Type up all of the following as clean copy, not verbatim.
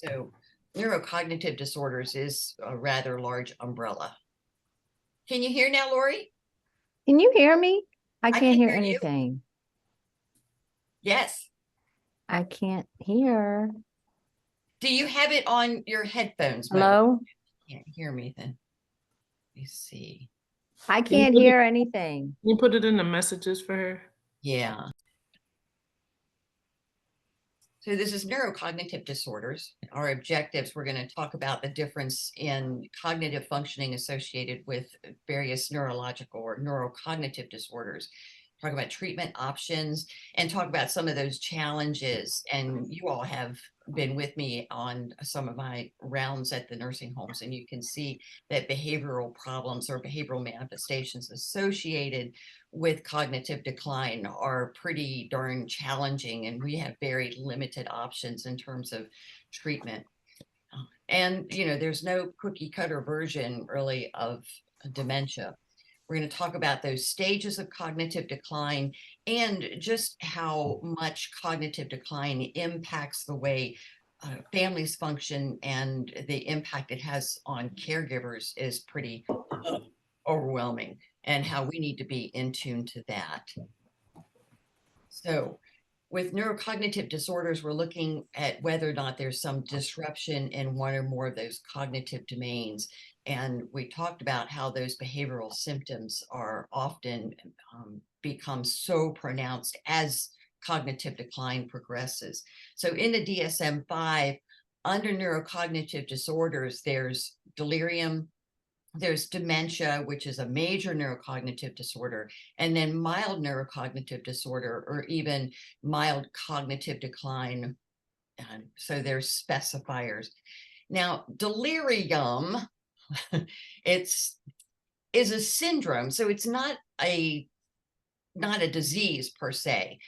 So neurocognitive disorders is a rather large umbrella. Can you hear now, Lori? Can you hear me? I I can't can hear hear you. anything. Yes. I can't hear. Do you have it on your headphones mode? Hello? Can't hear me then. Let me see. I Can you can't put it, hear anything. can you put it in the messages for her? Yeah. So this is neurocognitive disorders. Our objectives, we're going to talk about the difference in cognitive functioning associated with various neurological or neurocognitive disorders. Talk about treatment options and talk about some of those challenges. And you all have been with me on some of my rounds at the nursing homes, and you can see that behavioral problems or behavioral manifestations associated with cognitive decline are pretty darn challenging, and we have very limited options in terms of treatment. And, there's no cookie cutter version really of dementia. We're going to talk about those stages of cognitive decline and just how much cognitive decline impacts the way families function, and the impact it has on caregivers is pretty overwhelming, and how we need to be in tune to that. So with neurocognitive disorders, we're looking at whether or not there's some disruption in one or more of those cognitive domains. And we talked about how those behavioral symptoms are often become so pronounced as cognitive decline progresses. So in the DSM-5, under neurocognitive disorders, there's delirium, there's dementia, which is a major neurocognitive disorder, and then mild neurocognitive disorder, or even mild cognitive decline. And so there's specifiers. Now, delirium, is a syndrome. So it's not a disease per se.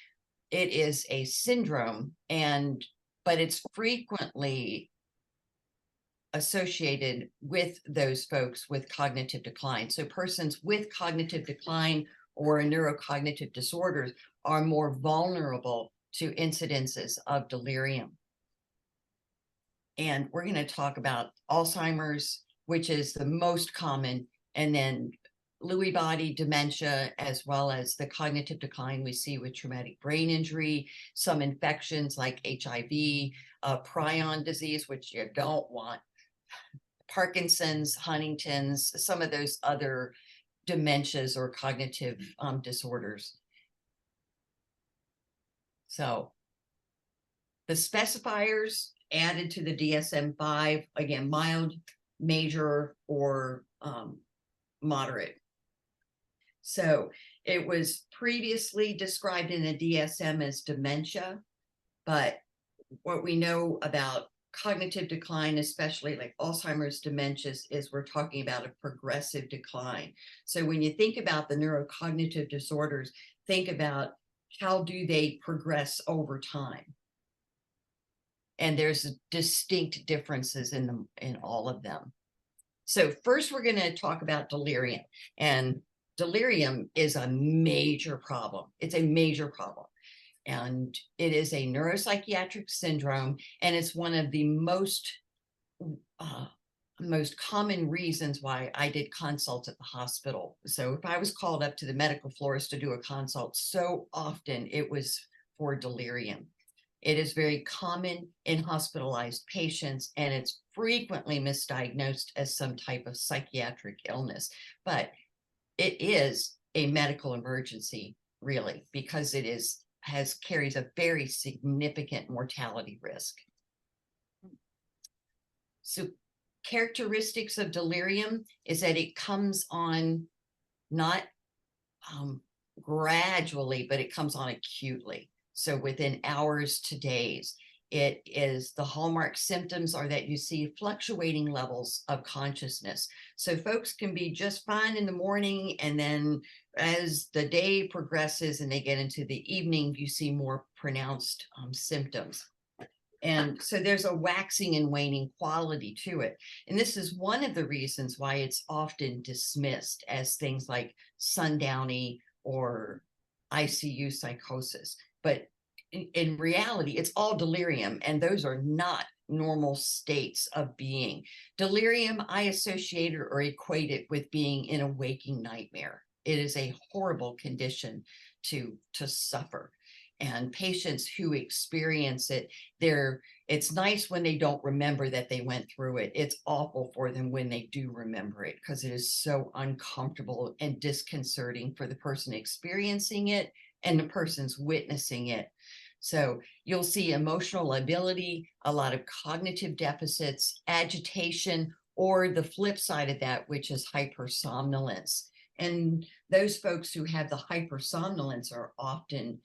It is a syndrome, but it's frequently associated with those folks with cognitive decline. So persons with cognitive decline or neurocognitive disorders are more vulnerable to incidences of delirium. And we're going to talk about Alzheimer's, which is the most common, and then Lewy body dementia, as well as the cognitive decline we see with traumatic brain injury, some infections like HIV, prion disease, which you don't want, Parkinson's, Huntington's, some of those other dementias or cognitive disorders. So the specifiers added to the DSM-5, again, mild, major, or moderate. So it was previously described in the DSM as dementia, but what we know about cognitive decline, especially like Alzheimer's dementias, is we're talking about a progressive decline. So when you think about the neurocognitive disorders, think about how do they progress over time. And there's distinct differences in all of them. So first, we're going to talk about delirium. And delirium is a major problem. It's a major problem. And it is a neuropsychiatric syndrome, and it's one of the most common reasons why I did consults at the hospital. So if I was called up to the medical floors to do a consult, so often it was for delirium. It is very common in hospitalized patients, and it's frequently misdiagnosed as some type of psychiatric illness. But it is a medical emergency, really, because it carries a very significant mortality risk. So characteristics of delirium is that it comes on not gradually, but it comes on acutely. So within hours to days. The hallmark symptoms are that you see fluctuating levels of consciousness. So folks can be just fine in the morning, and then as the day progresses and they get into the evening, you see more pronounced symptoms. And so there's a waxing and waning quality to it. And this is one of the reasons why it's often dismissed as things like sundowny or ICU psychosis. But in reality, it's all delirium, and those are not normal states of being. Delirium, I associate it or equate it with being in a waking nightmare. It is a horrible condition to suffer. And patients who experience it, it's nice when they don't remember that they went through it. It's awful for them when they do remember it, because it is so uncomfortable and disconcerting for the person experiencing it and the person's witnessing it. So you'll see emotional lability, a lot of cognitive deficits, agitation, or the flip side of that, which is hypersomnolence. And those folks who have the hypersomnolence are often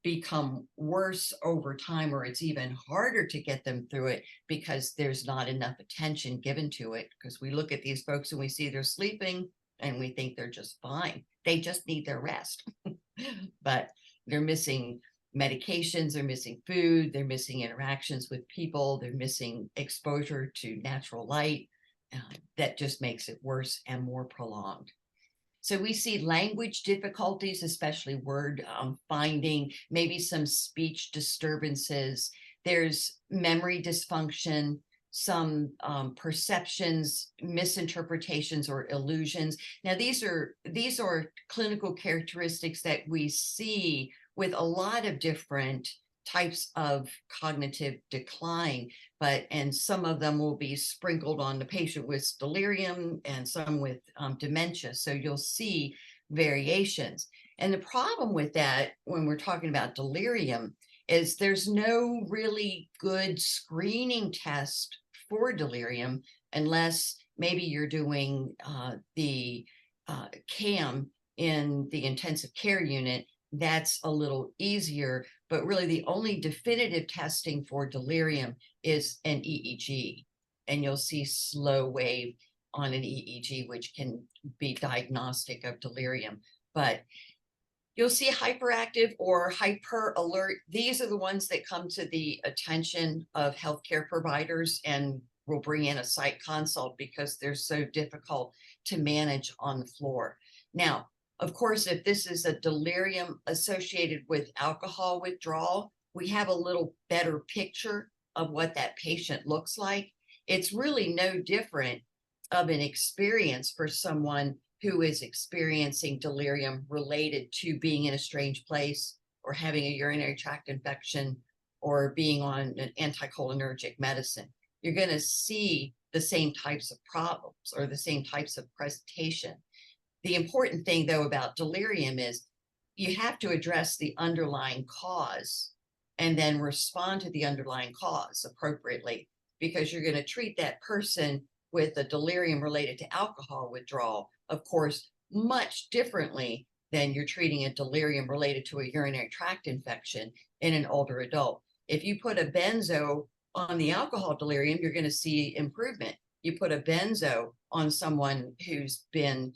become worse over time, or it's even harder to get them through it because there's not enough attention given to it. Because we look at these folks and we see they're sleeping and we think they're just fine. They just need their rest. But they're missing medications, they're missing food, they're missing interactions with people, they're missing exposure to natural light. That just makes it worse and more prolonged. So we see language difficulties, especially word finding, maybe some speech disturbances. There's memory dysfunction, some perceptions, misinterpretations, or illusions. Now, these are clinical characteristics that we see with a lot of different types of cognitive decline, and some of them will be sprinkled on the patient with delirium and some with dementia. So you'll see variations. And the problem with that, when we're talking about delirium, is there's no really good screening test for delirium unless maybe you're doing the CAM in the intensive care unit. That's a little easier, but really the only definitive testing for delirium is an EEG, and you'll see slow wave on an EEG, which can be diagnostic of delirium. But you'll see hyperactive or hyper alert. These are the ones that come to the attention of healthcare providers and will bring in a psych consult because they're so difficult to manage on the floor. Now, of course, if this is a delirium associated with alcohol withdrawal, we have a little better picture of what that patient looks like. It's really no different of an experience for someone who is experiencing delirium related to being in a strange place or having a urinary tract infection or being on an anticholinergic medicine. You're going to see the same types of problems or the same types of presentation. The important thing, though, about delirium is you have to address the underlying cause and then respond to the underlying cause appropriately, because you're going to treat that person with a delirium related to alcohol withdrawal, of course, much differently than you're treating a delirium related to a urinary tract infection in an older adult. If you put a benzo on the alcohol delirium, you're going to see improvement. You put a benzo on someone who's been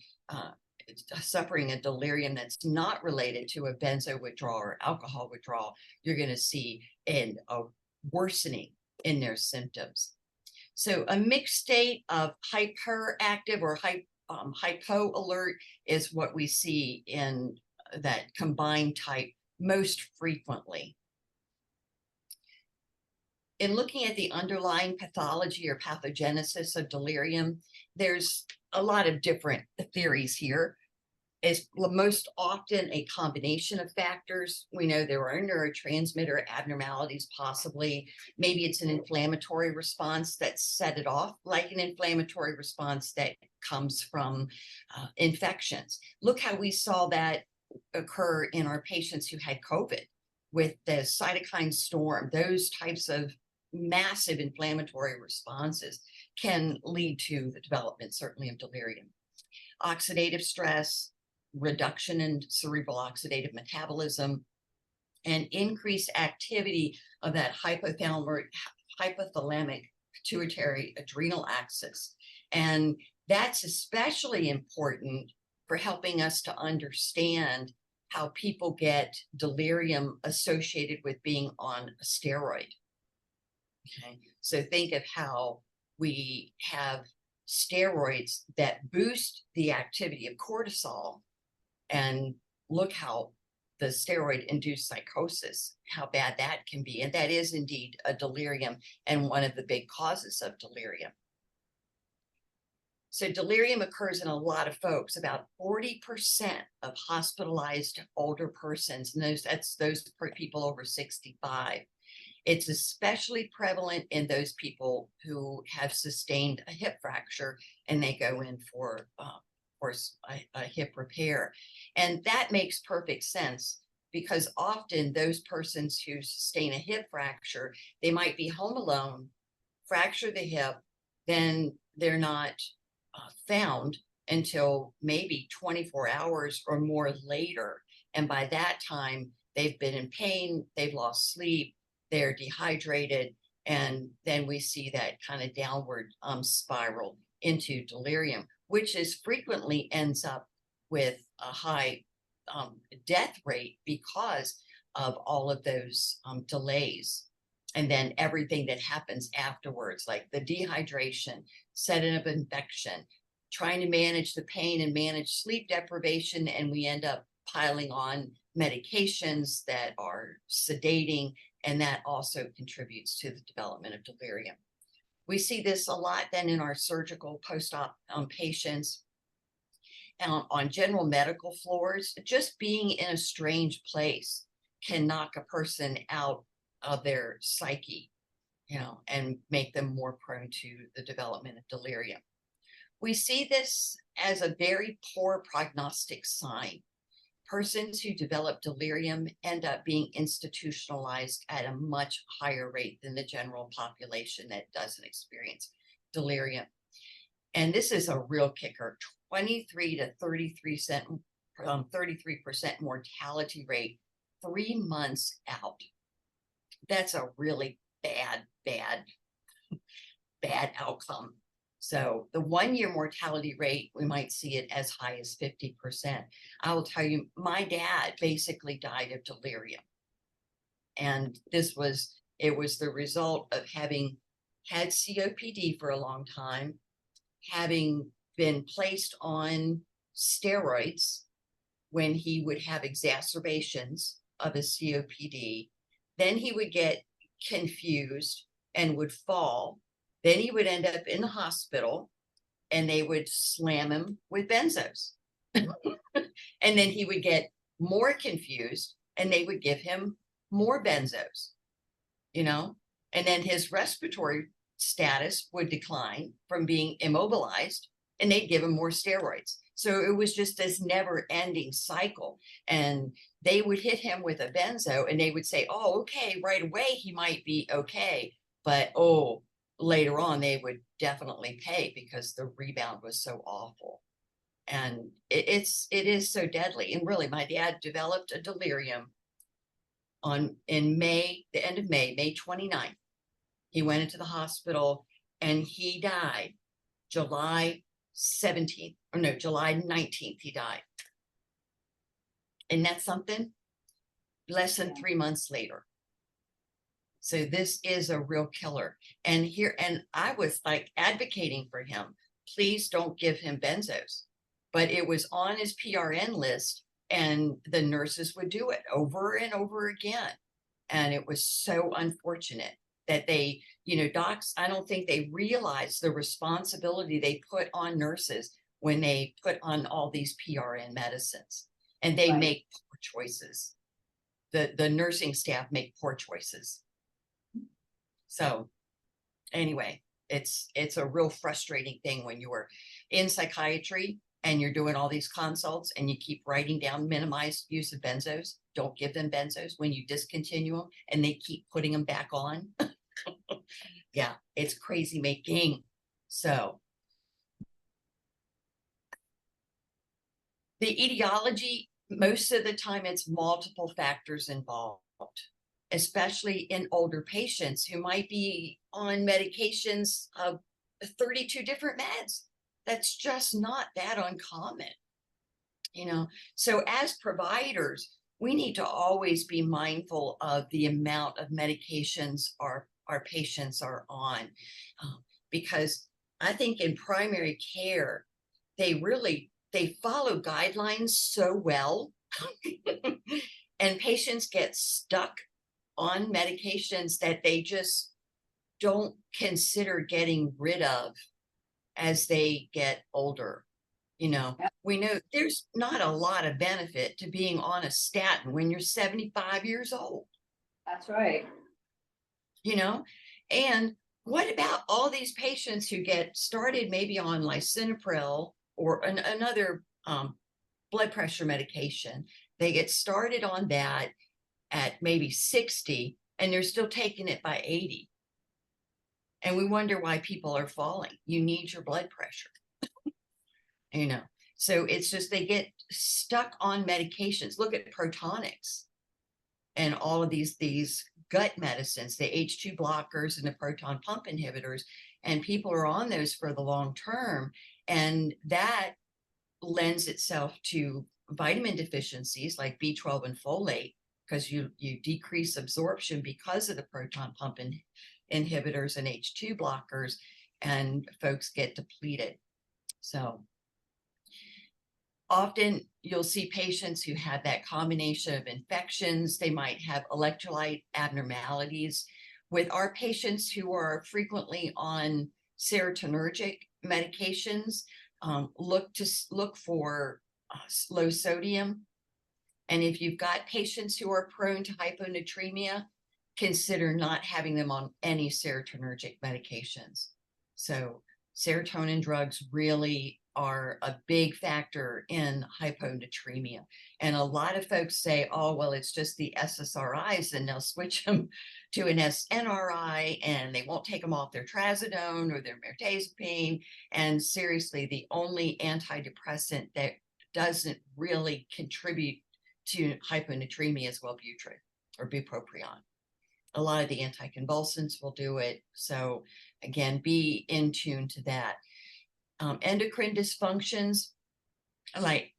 suffering a delirium that's not related to a benzo withdrawal or alcohol withdrawal, you're going to see a worsening in their symptoms. So a mixed state of hyperactive or hypo alert is what we see in that combined type most frequently. In looking at the underlying pathology or pathogenesis of delirium, there's a lot of different theories here. It's most often a combination of factors. We know there are neurotransmitter abnormalities, possibly. Maybe it's an inflammatory response that set it off, like an inflammatory response that comes from infections. Look how we saw that occur in our patients who had COVID with the cytokine storm. Those types of massive inflammatory responses can lead to the development, certainly, of delirium. Oxidative stress, reduction in cerebral oxidative metabolism, and increased activity of that hypothalamic pituitary adrenal axis. And that's especially important for helping us to understand how people get delirium associated with being on a steroid. Okay, so think of how we have steroids that boost the activity of cortisol, and look how the steroid-induced psychosis, how bad that can be. And that is indeed a delirium and one of the big causes of delirium. So delirium occurs in a lot of folks, about 40% of hospitalized older persons, and that's those people over 65. It's especially prevalent in those people who have sustained a hip fracture and they go in for a hip repair. And that makes perfect sense because often those persons who sustain a hip fracture, they might be home alone, fracture the hip, then they're not found until maybe 24 hours or more later. And by that time, they've been in pain, they've lost sleep, they're dehydrated, and then we see that kind of downward spiral into delirium, which is frequently ends up with a high death rate because of all of those delays. And then everything that happens afterwards, like the dehydration, setting of infection, trying to manage the pain and manage sleep deprivation, and we end up piling on medications that are sedating, and that also contributes to the development of delirium. We see this a lot then in our surgical post-op patients. On general medical floors, just being in a strange place can knock a person out of their psyche, and make them more prone to the development of delirium. We see this as a very poor prognostic sign. Persons who develop delirium end up being institutionalized at a much higher rate than the general population that doesn't experience delirium. And this is a real kicker, 23 to 33% mortality rate 3 months out. That's a really bad outcome. So the 1-year mortality rate, we might see it as high as 50%. I will tell you, my dad basically died of delirium. And it was the result of having had COPD for a long time, having been placed on steroids when he would have exacerbations of his COPD. Then he would get confused and would fall. Then he would end up in the hospital and they would slam him with benzos. And then he would get more confused and they would give him more benzos, and then his respiratory status would decline from being immobilized and they'd give him more steroids. So it was just this never ending cycle. And they would hit him with a benzo and they would say, oh, okay, right away, he might be okay. But, later on, they would definitely pay because the rebound was so awful. And it is so deadly. And really, my dad developed a delirium in May, the end of May 29th. He went into the hospital and he died July 19th, he died. And that's something less than 3 months later. So this is a real killer. And I was like advocating for him, please don't give him benzos. But it was on his PRN list and the nurses would do it over and over again. And it was so unfortunate that they, docs, I don't think they realize the responsibility they put on nurses when they put on all these PRN medicines, and they make poor choices. The nursing staff make poor choices. So anyway, it's a real frustrating thing when you are in psychiatry and you're doing all these consults and you keep writing down minimized use of benzos. Don't give them benzos when you discontinue them and they keep putting them back on. Yeah, it's crazy making. So the etiology, most of the time it's multiple factors involved, especially in older patients who might be on medications of 32 different meds. That's just not that uncommon, So as providers, we need to always be mindful of the amount of medications our patients are on, because I think in primary care, they follow guidelines so well. And patients get stuck on medications that they just don't consider getting rid of as they get older. You know, we know there's not a lot of benefit to being on a statin when you're 75 years old. That's right. You know, and what about all these patients who get started maybe on lisinopril or another blood pressure medication? They get started on that at maybe 60 and they're still taking it by 80. And we wonder why people are falling. You need your blood pressure. You know, so it's just they get stuck on medications. Look at Protonics and all of these gut medicines, the H2 blockers and the proton pump inhibitors, and people are on those for the long term, and that lends itself to vitamin deficiencies like B12 and folate, because you decrease absorption because of the proton pump inhibitors and H2 blockers, and folks get depleted. So often you'll see patients who have that combination of infections. They might have electrolyte abnormalities. With our patients who are frequently on serotonergic medications, look for low sodium. And if you've got patients who are prone to hyponatremia, consider not having them on any serotonergic medications. So serotonin drugs really are a big factor in hyponatremia. And a lot of folks say, oh, well, it's just the SSRIs, and they'll switch them to an SNRI and they won't take them off their trazodone or their mirtazapine. And seriously, the only antidepressant that doesn't really contribute to hyponatremia is Wellbutrin or bupropion. A lot of the anticonvulsants will do it. So again, be in tune to that. Endocrine dysfunctions, like,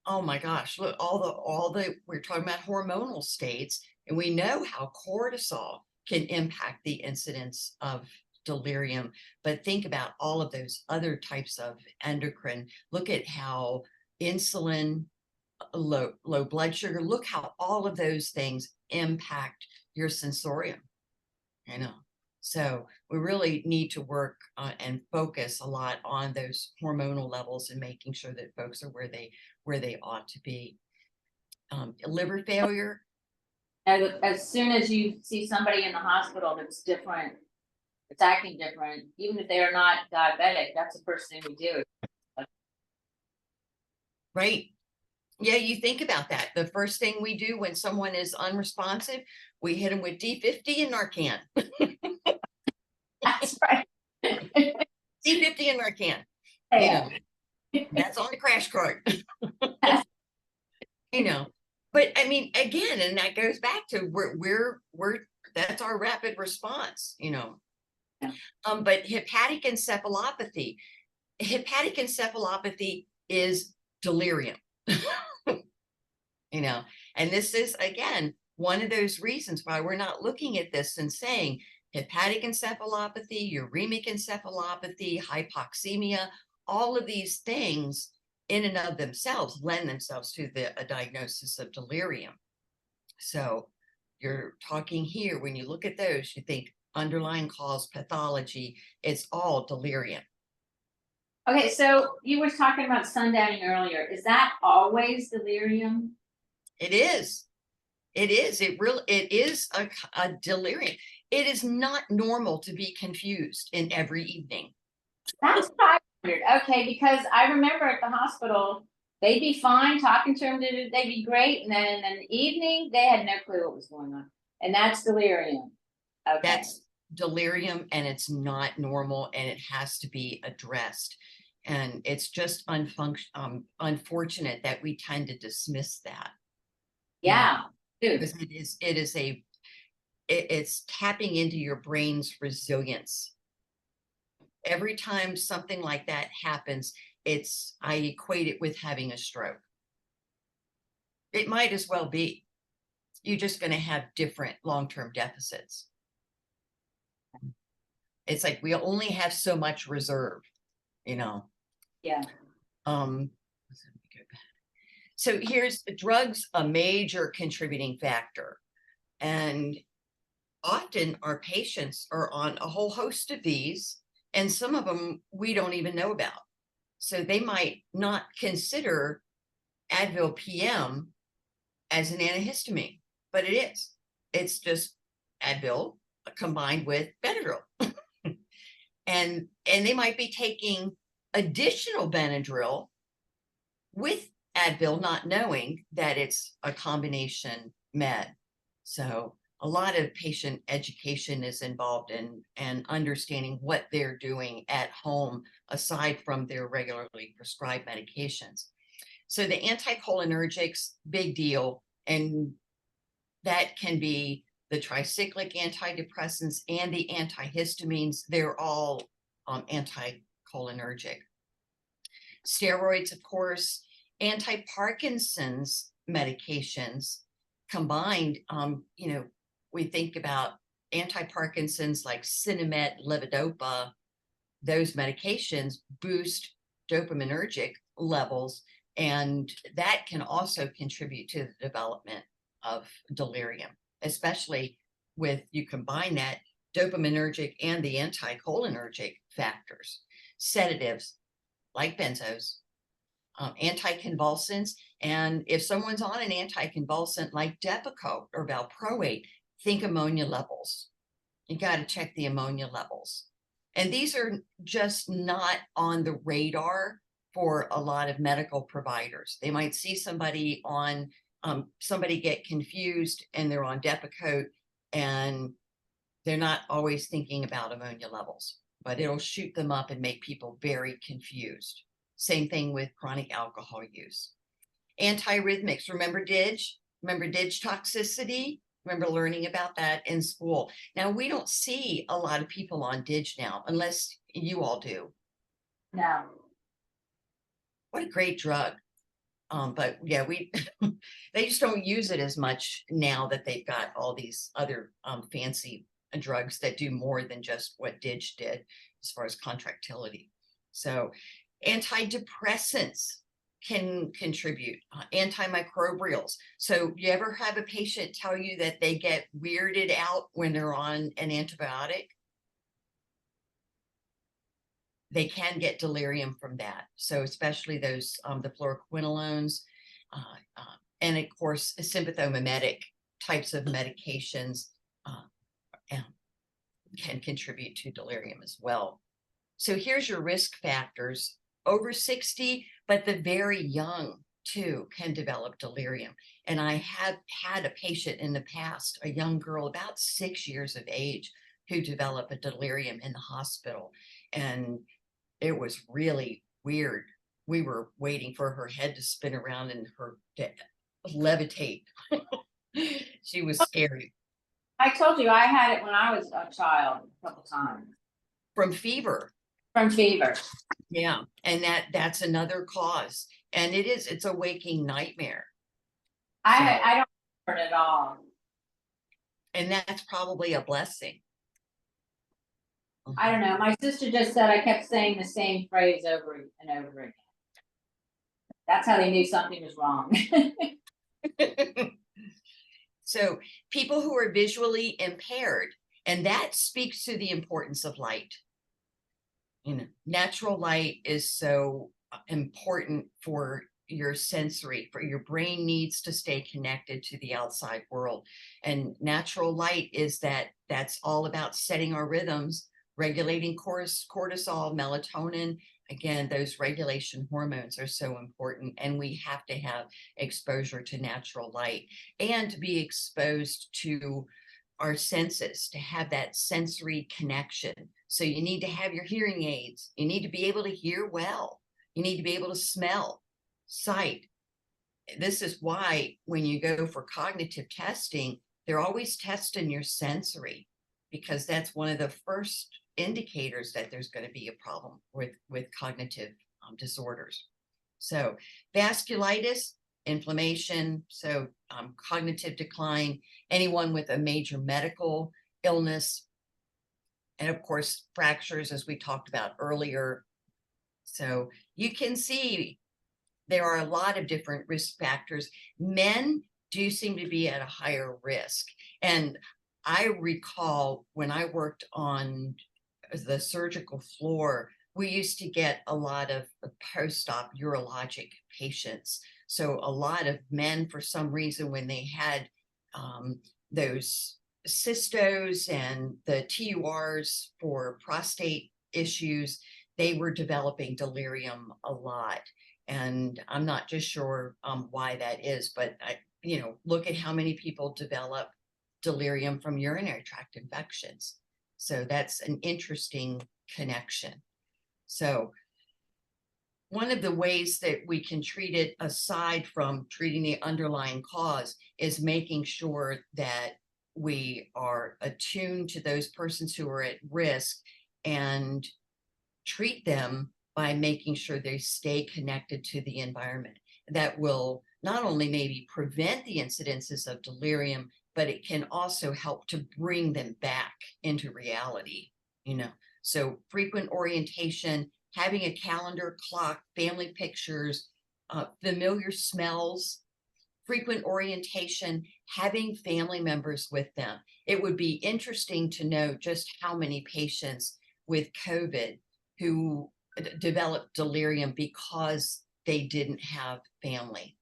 oh my gosh, look, all the we're talking about hormonal states, and we know how cortisol can impact the incidence of delirium. But think about all of those other types of endocrine. Look at how insulin, low blood sugar, look how all of those things impact your sensorium. I know. So we really need to work and focus a lot on those hormonal levels and making sure that folks are where they ought to be. Liver failure. As soon as you see somebody in the hospital that's different, it's acting different, even if they are not diabetic, that's the first thing we do. Right. Yeah, you think about that. The first thing we do when someone is unresponsive, we hit them with D50 and Narcan. That's right. D50 and Narcan. Yeah. You know, that's on the crash cart. You know, but I mean, again, and that goes back to we're that's our rapid response, you know. Yeah. But hepatic encephalopathy is delirium. You know, and this is again one of those reasons why we're not looking at this and saying hepatic encephalopathy, uremic encephalopathy, hypoxemia, all of these things in and of themselves lend themselves to a diagnosis of delirium. So you're talking here, when you look at those, you think underlying cause, pathology, it's all delirium. Okay, so you were talking about sundowning earlier. Is that always delirium? It is. It is. It is a delirium. It is not normal to be confused in every evening. That's what I wondered. Okay, because I remember at the hospital, they'd be fine talking to them, they'd be great, and then in the evening, they had no clue what was going on. And that's delirium. Okay. That's delirium, and it's not normal, and it has to be addressed. And it's just unfortunate that we tend to dismiss that. Yeah. Because it's tapping into your brain's resilience. Every time something like that happens, I equate it with having a stroke. It might as well be. You're just going to have different long-term deficits. It's like we only have so much reserve, you know. Yeah. So here's drugs, a major contributing factor. And often our patients are on a whole host of these, and some of them we don't even know about. So they might not consider Advil PM as an antihistamine, but it is. It's just Advil combined with Benadryl. and they might be taking additional Benadryl with Advil, not knowing that it's a combination med. So a lot of patient education is involved in and understanding what they're doing at home aside from their regularly prescribed medications. So the anticholinergics, big deal, and that can be the tricyclic antidepressants and the antihistamines. They're all anticholinergic. Steroids, of course, anti-Parkinson's medications combined. We think about anti-Parkinson's like Sinemet, levodopa. Those medications boost dopaminergic levels, and that can also contribute to the development of delirium, especially with you combine that dopaminergic and the anticholinergic factors. Sedatives like benzos, anticonvulsants, and if someone's on an anticonvulsant like Depakote or valproate, think ammonia levels. You got to check the ammonia levels. And these are just not on the radar for a lot of medical providers. They might see somebody on, somebody get confused and they're on Depakote, and they're not always thinking about ammonia levels, but it'll shoot them up and make people very confused. Same thing with chronic alcohol use. Antiarrhythmics, remember DIG? Remember DIG toxicity? Remember learning about that in school. Now, we don't see a lot of people on DIG now, unless you all do. No. What a great drug. But yeah, they just don't use it as much now that they've got all these other fancy drugs that do more than just what DIG did as far as contractility. So antidepressants can contribute, antimicrobials. So you ever have a patient tell you that they get weirded out when they're on an antibiotic? They can get delirium from that. So especially those, the fluoroquinolones, and of course, sympathomimetic types of medications can contribute to delirium as well. So here's your risk factors. Over 60, but the very young too can develop delirium. And I have had a patient in the past, a young girl about 6 years of age, who developed a delirium in the hospital. And it was really weird. We were waiting for her head to spin around and her to levitate. She was scary. I told you I had it when I was a child a couple times. From fever. From fever. Yeah, and that's another cause. And it's a waking nightmare. I don't remember it at all. And that's probably a blessing. I don't know. My sister just said I kept saying the same phrase over and over again. That's how they knew something was wrong. So people who are visually impaired, and that speaks to the importance of light. Natural light is so important for your sensory, for your brain needs to stay connected to the outside world. And natural light is that's all about setting our rhythms, regulating cortisol, melatonin. Again, those regulation hormones are so important, and we have to have exposure to natural light and to be exposed to our senses, to have that sensory connection. So you need to have your hearing aids. You need to be able to hear well. You need to be able to smell, sight. This is why when you go for cognitive testing, they're always testing your sensory, because that's one of the first indicators that there's going to be a problem with cognitive disorders. So vasculitis, inflammation, so cognitive decline, anyone with a major medical illness, and of course fractures, as we talked about earlier. So you can see there are a lot of different risk factors. Men do seem to be at a higher risk. And I recall when I worked on the surgical floor, we used to get a lot of post-op urologic patients. So a lot of men, for some reason, when they had those cystos and the TURs for prostate issues, they were developing delirium a lot. And I'm not just sure why that is, but look at how many people develop delirium from urinary tract infections. So that's an interesting connection. So one of the ways that we can treat it, aside from treating the underlying cause, is making sure that we are attuned to those persons who are at risk and treat them by making sure they stay connected to the environment. That will not only maybe prevent the incidences of delirium, but it can also help to bring them back into reality, So frequent orientation, having a calendar, clock, family pictures, familiar smells, frequent orientation, having family members with them. It would be interesting to know just how many patients with COVID who developed delirium because they didn't have family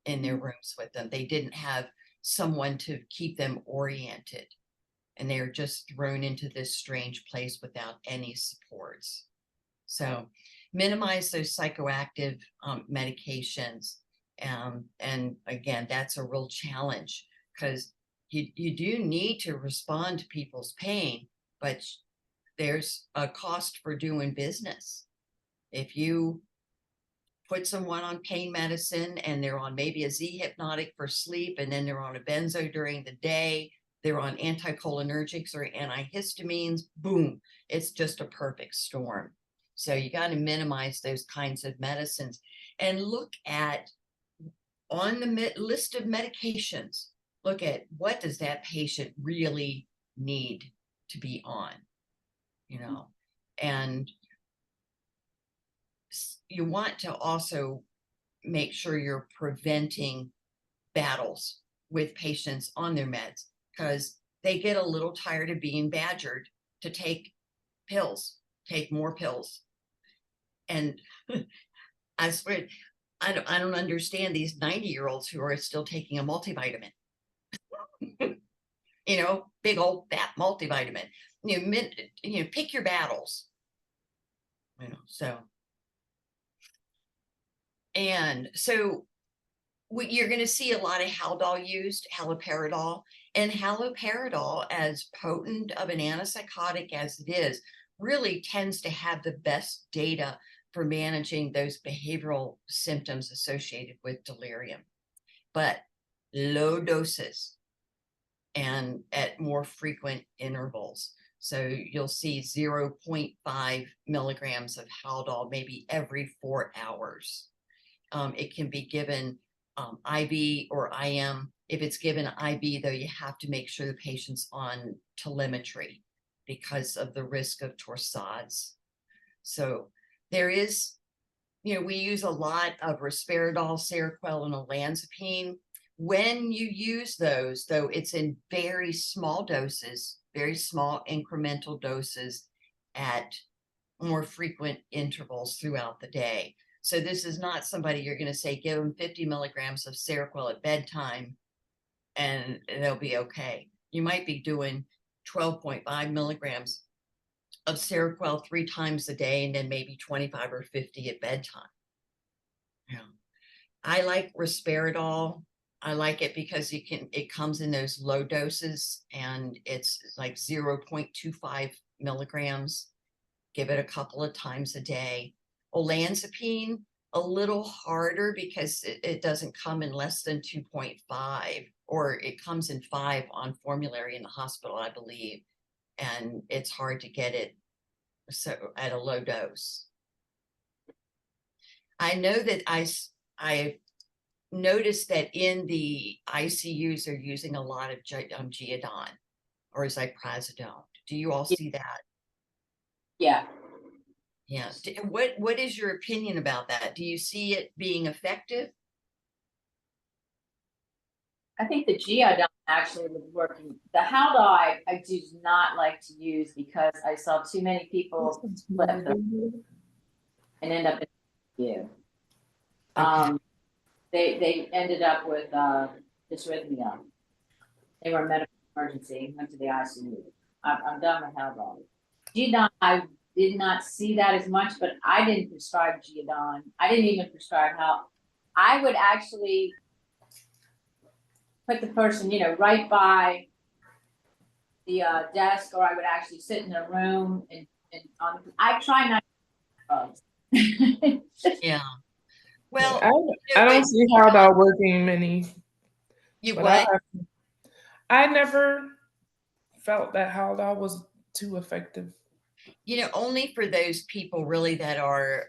in their rooms with them. They didn't have someone to keep them oriented. And they're just thrown into this strange place without any supports. So minimize those psychoactive medications. And again, that's a real challenge because you do need to respond to people's pain, but there's a cost for doing business. If you put someone on pain medicine and they're on maybe a Z hypnotic for sleep, and then they're on a benzo during the day, they're on anticholinergics or antihistamines, boom, it's just a perfect storm. So you got to minimize those kinds of medicines and look at, on the list of medications, look at what does that patient really need to be on, and you want to also make sure you're preventing battles with patients on their meds, because they get a little tired of being badgered to take more pills. And I swear, I don't understand these 90-year-olds who are still taking a multivitamin. Big old fat multivitamin. Pick your battles. And so you're going to see a lot of Haldol used, haloperidol, and haloperidol, as potent of an antipsychotic as it is, really tends to have the best data for managing those behavioral symptoms associated with delirium, but low doses and at more frequent intervals. So you'll see 0.5 milligrams of Haldol maybe every 4 hours. It can be given IV or IM. If it's given IV, though, you have to make sure the patient's on telemetry because of the risk of torsades. So there is, we use a lot of risperidol, Seroquel, and olanzapine. When you use those, though, it's in very small doses, very small incremental doses at more frequent intervals throughout the day. So this is not somebody you're going to say, give them 50 milligrams of Seroquel at bedtime and they'll be okay. You might be doing 12.5 milligrams of Seroquel 3 times a day and then maybe 25 or 50 at bedtime. I like risperidol. I like it because it comes in those low doses and it's like 0.25 milligrams. Give it a couple of times a day. Olanzapine, a little harder because it doesn't come in less than 2.5, or it comes in 5 on formulary in the hospital, I believe. And it's hard to get it so at a low dose. I know that I noticed that in the ICUs they're using a lot of Geodon or Zyprazidone. Do you all see that? Yeah. Yeah. What is your opinion about that? Do you see it being effective? I think the Geodon actually was working. The Haldol I do not like to use because I saw too many people flip them and end up in you. Okay. They ended up with dysrhythmia. They were in medical emergency, went to the ICU. I'm done with Haldol. Geodon, I did not see that as much, but I didn't prescribe Geodon. I didn't even prescribe how. I would actually put the person, right by the desk, or I would actually sit in a room and I try not to Yeah. Well, I but don't see how that working many, you but what? I never felt that how that was too effective. Only for those people really that are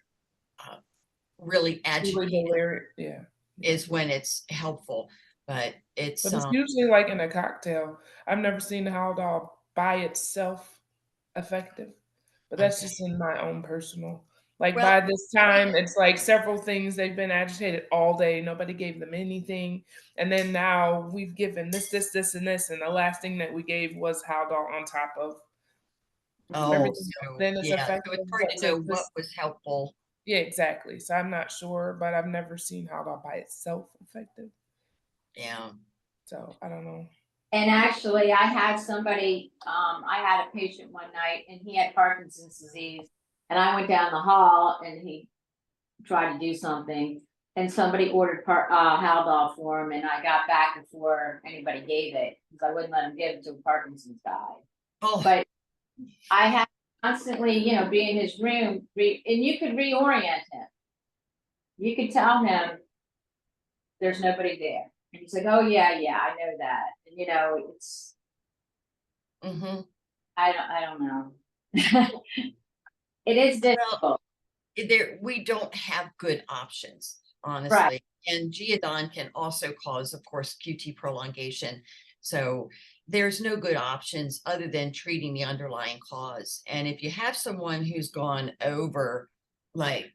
really Really agitated delirious, yeah. is when it's helpful. But it's But it's usually like in a cocktail. I've never seen the Haldol by itself effective, but that's okay. just in my own personal. Like Well, by this time, it's like several things. They've been agitated all day. Nobody gave them anything, and then now we've given this, and this, and the last thing that we gave was Haldol on top of oh, everything else. so Then it's yeah, so effective, it's hard but to to know what just was helpful. yeah, exactly. So I'm not sure, but I've never seen Haldol by itself effective. Yeah. So I don't know. And actually, I had somebody, I had a patient one night and he had Parkinson's disease. And I went down the hall and he tried to do something. And somebody ordered Haldol for him, and I got back before anybody gave it because I wouldn't let him give it to a Parkinson's guy. Oh, But I had constantly, be in his room, and you could reorient him. You could tell him there's nobody there. And he's like, oh yeah, I know that. And it's hmm. I don't know. It is Well, difficult. we don't have good options, Right. honestly. And Geodon can also cause, of course, QT prolongation. So there's no good options other than treating the underlying cause. And if you have someone who's gone over like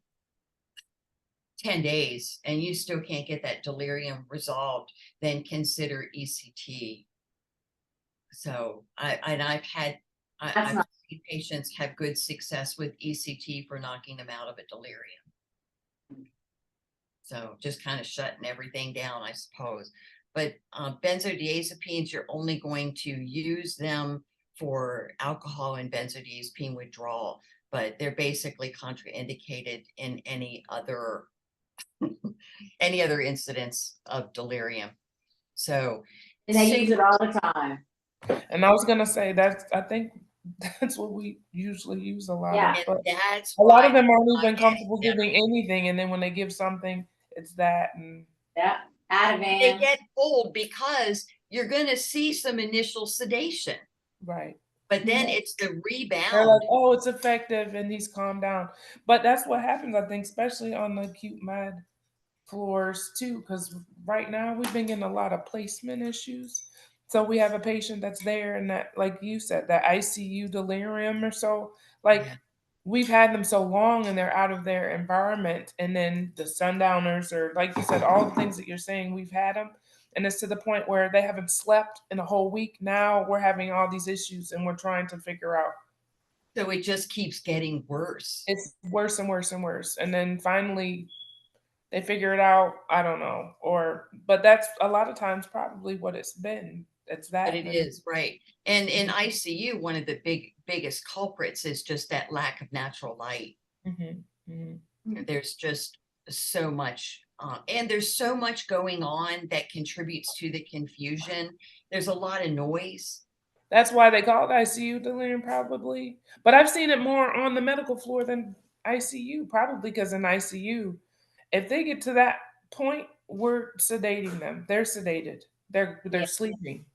10 days and you still can't get that delirium resolved, then consider ECT. So I've That's not seen patients have good success with ECT for knocking them out of a delirium. So just kind of shutting everything down, I suppose. But benzodiazepines, you're only going to use them for alcohol and benzodiazepine withdrawal, but they're basically contraindicated in any other incidents of delirium. So and they use it all the time. And I was gonna say I think that's what we usually use a lot Yeah. of, and but that's a lot why of them aren't I even comfortable get giving anything, and then when they give something, it's that and Yeah. they Ativan. get old because you're going to see some initial sedation, right. but then Right. it's the They're like, rebound. oh, it's effective, and he's calmed down. But that's what happens, I think, especially on the acute med floors too, because right now we've been getting a lot of placement issues. So we have a patient that's there, and that, like you said, that ICU delirium or so, like Yeah. we've had them so long and they're out of their environment, and then the sundowners, or like you said, all the things that you're saying, we've had them, and it's to the point where they haven't slept in a whole week. Now we're having all these issues, and we're trying to figure out. So it just keeps getting worse. It's worse and worse and worse, and then finally they figure it out. I don't know, but that's a lot of times probably what it's been. It's But that. it is, right. And in ICU, one of the biggest culprits is just that lack of natural light. Mm-hmm, mm-hmm. There's just so much, and there's so much going on that contributes to the confusion. There's a lot of noise. That's why they call it ICU delirium, probably. But I've seen it more on the medical floor than ICU, probably because in ICU, if they get to that point, we're sedating them. They're sedated. They're Yeah. sleeping.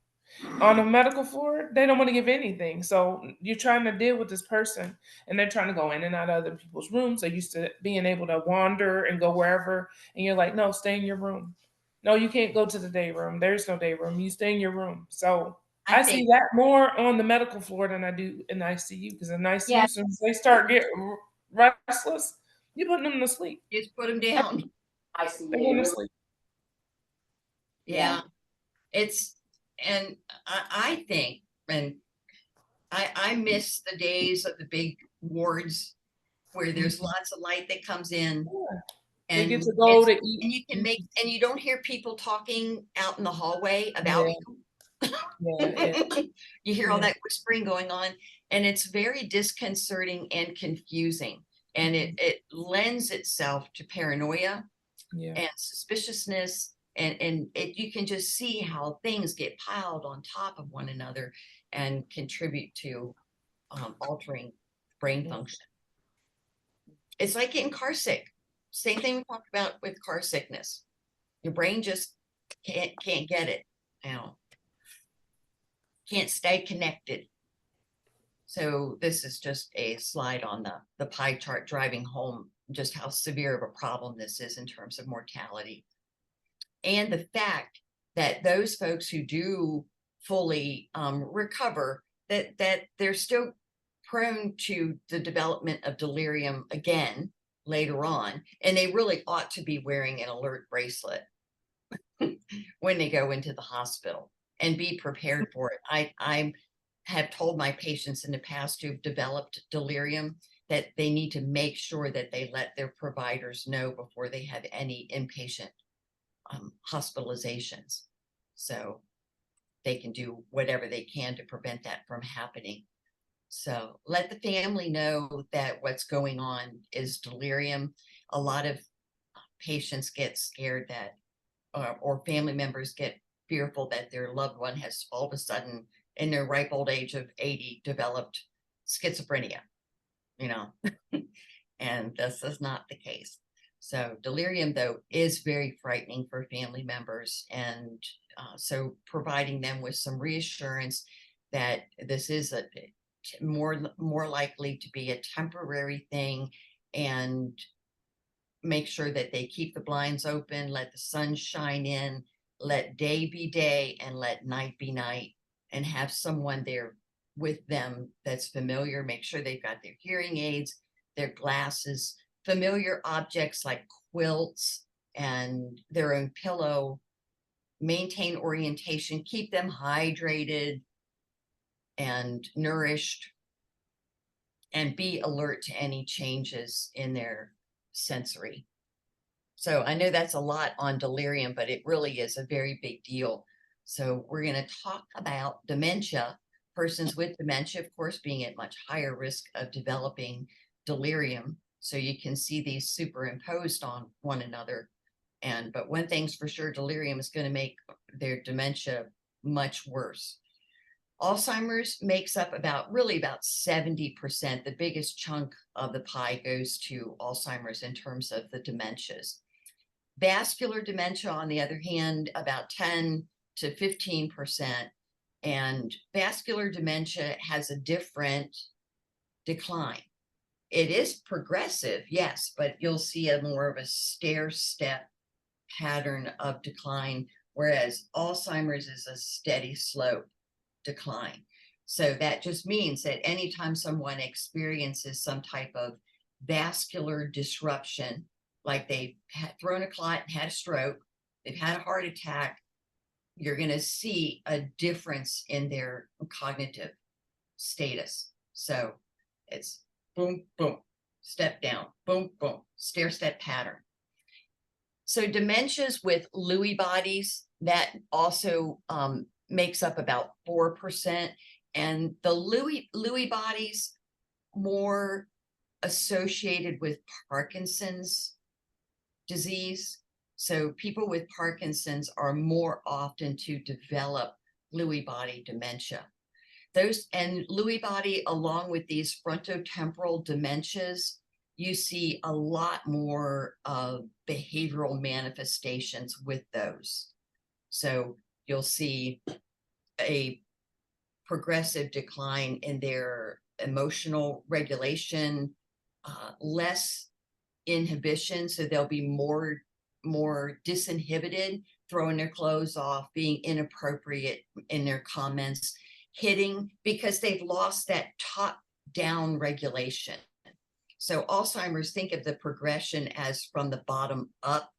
On a medical floor, they don't want to give anything. So you're trying to deal with this person, and they're trying to go in and out of other people's rooms. They're used to being able to wander and go wherever. And you're like, no, stay in your room. No, you can't go to the day room. There's no day room. You stay in your room. So I I see think, that more on the medical floor than I do in ICU, because in ICU, Yeah. since they start getting restless, you putting them to sleep. Just put them down. I see They're going to you. sleep. Yeah. It's, and I think, and I miss the days of the big wards where there's lots of light that comes in. Yeah. And They get to go to and eat. you can make, and you don't hear people talking out in the hallway about Yeah. Yeah, you. You hear all Yeah. that whispering going on, and it's very disconcerting and confusing. And it lends itself to paranoia yeah. and suspiciousness, and you can just see how things get piled on top of one another and contribute to altering brain Yeah. function. It's like getting car sick. Same thing we talked about with car sickness. Your brain just can't get it, you know, can't stay connected. So this is just a slide on the pie chart driving home just how severe of a problem this is in terms of mortality. And the fact that those folks who do fully recover, that they're still prone to the development of delirium again later on, and they really ought to be wearing an alert bracelet when they go into the hospital and be prepared for it. I have told my patients in the past who've developed delirium that they need to make sure that they let their providers know before they have any inpatient hospitalizations, so they can do whatever they can to prevent that from happening. So let the family know that what's going on is delirium. A lot of patients get scared that, or family members get fearful that their loved one has all of a sudden, in their ripe old age of 80, developed schizophrenia, you know, and this is not the case. So delirium, though, is very frightening for family members. And so providing them with some reassurance that this is a more likely to be a temporary thing, and make sure that they keep the blinds open, let the sun shine in, let day be day and let night be night, and have someone there with them that's familiar. Make sure they've got their hearing aids, their glasses, familiar objects like quilts and their own pillow. Maintain orientation, keep them hydrated and nourished, and be alert to any changes in their sensory. So I know that's a lot on delirium, but it really is a very big deal. So we're going to talk about dementia. Persons with dementia, of course, being at much higher risk of developing delirium. So you can see these superimposed on one another. But one thing's for sure, delirium is going to make their dementia much worse. Alzheimer's makes up about 70%. The biggest chunk of the pie goes to Alzheimer's in terms of the dementias. Vascular dementia, on the other hand, about 10 to 15%. And vascular dementia has a different decline. It is progressive, yes, but you'll see a more of a stair-step pattern of decline, whereas Alzheimer's is a steady slope decline. So that just means that anytime someone experiences some type of vascular disruption, like they've thrown a clot and had a stroke, they've had a heart attack, you're going to see a difference in their cognitive status. So it's boom, boom, step down, boom, boom, stair-step pattern. So dementias with Lewy bodies, that also makes up about 4%. And the Lewy bodies more associated with Parkinson's disease. So people with Parkinson's are more often to develop Lewy body dementia. Those, and Lewy body, along with these frontotemporal dementias, you see a lot more behavioral manifestations with those. So you'll see a progressive decline in their emotional regulation, less inhibition. So they'll be more disinhibited, throwing their clothes off, being inappropriate in their comments, hitting, because they've lost that top down regulation. So Alzheimer's, think of the progression as from the bottom up,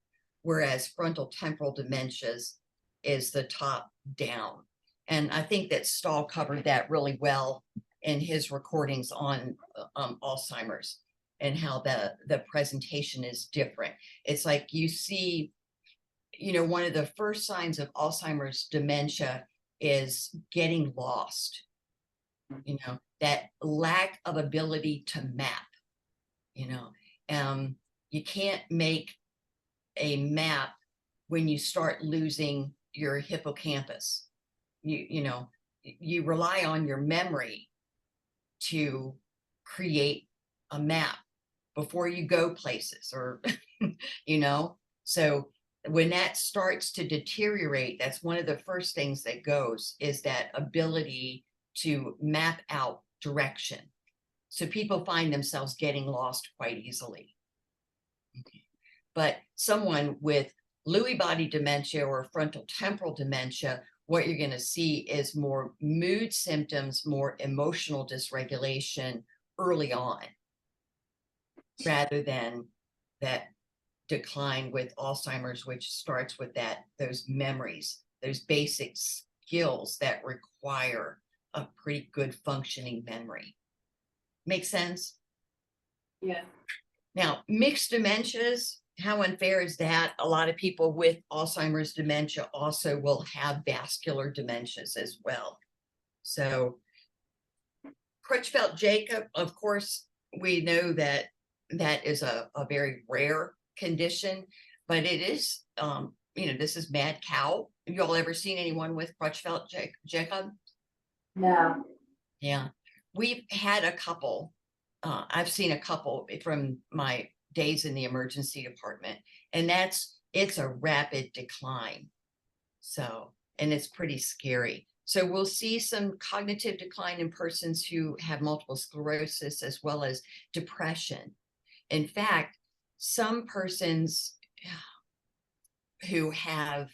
whereas frontal temporal dementias is the top down. And I think that Stahl covered that really well in his recordings on Alzheimer's and how the presentation is different. It's like you see, you know, one of the first signs of Alzheimer's dementia is getting lost, you know, that lack of ability to map, you know. You can't make a map when you start losing your hippocampus. You know, you rely on your memory to create a map before you go places, or you know. So when that starts to deteriorate, that's one of the first things that goes, is that ability to map out direction. So people find themselves getting lost quite easily. Okay. But someone with Lewy body dementia or frontal temporal dementia, what you're going to see is more mood symptoms, more emotional dysregulation early on, rather than that decline with Alzheimer's, which starts with those memories, those basic skills that require a pretty good functioning memory. Make sense? Yeah. Now, mixed dementias, how unfair is that? A lot of people with Alzheimer's dementia also will have vascular dementias as well. So Creutzfeldt-Jakob, of course, we know that that is a very rare condition, but it is, you know, this is mad cow. Have you all ever seen anyone with Creutzfeldt-Jakob? No. Yeah, we've had a couple. I've seen a couple from my days in the emergency department, and it's a rapid decline. So, and it's pretty scary. So we'll see some cognitive decline in persons who have multiple sclerosis as well as depression. In fact, some persons who have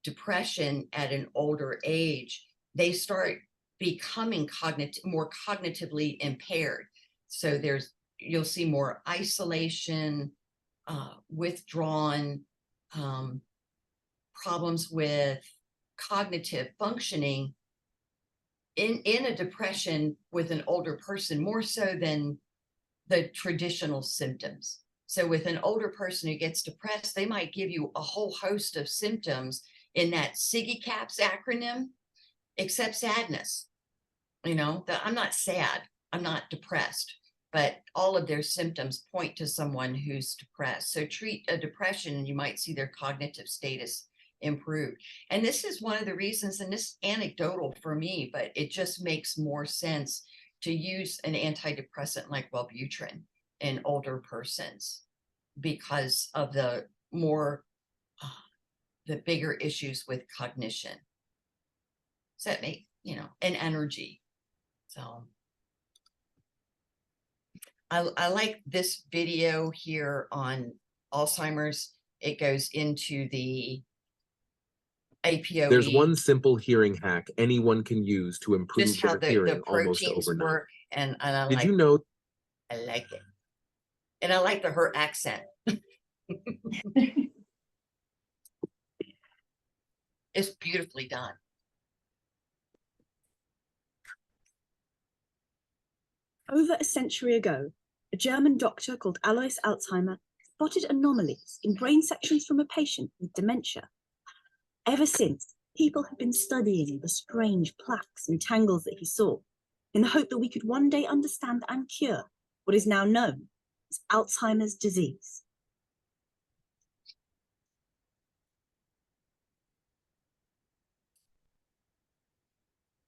depression at an older age, they start becoming more cognitively impaired. So you'll see more isolation, withdrawn, problems with cognitive functioning in a depression with an older person, more so than the traditional symptoms. So with an older person who gets depressed, they might give you a whole host of symptoms in that SIGI-CAPS acronym, except sadness. You know, that I'm not sad, I'm not depressed, but all of their symptoms point to someone who's depressed. So treat a depression and you might see their cognitive status improve. And this is one of the reasons, and this is anecdotal for me, but it just makes more sense to use an antidepressant like Wellbutrin in older persons because of the bigger issues with cognition. Does that make, you know, and energy. So I like this video here on Alzheimer's. It goes into the APOE. There's one simple hearing hack anyone can use to improve just how their hearing the almost proteins overnight. work, and I Did like, you know? I like it, and I like her accent. It's beautifully done. Over a century ago, a German doctor called Alois Alzheimer spotted anomalies in brain sections from a patient with dementia. Ever since, people have been studying the strange plaques and tangles that he saw, in the hope that we could one day understand and cure what is now known as Alzheimer's disease.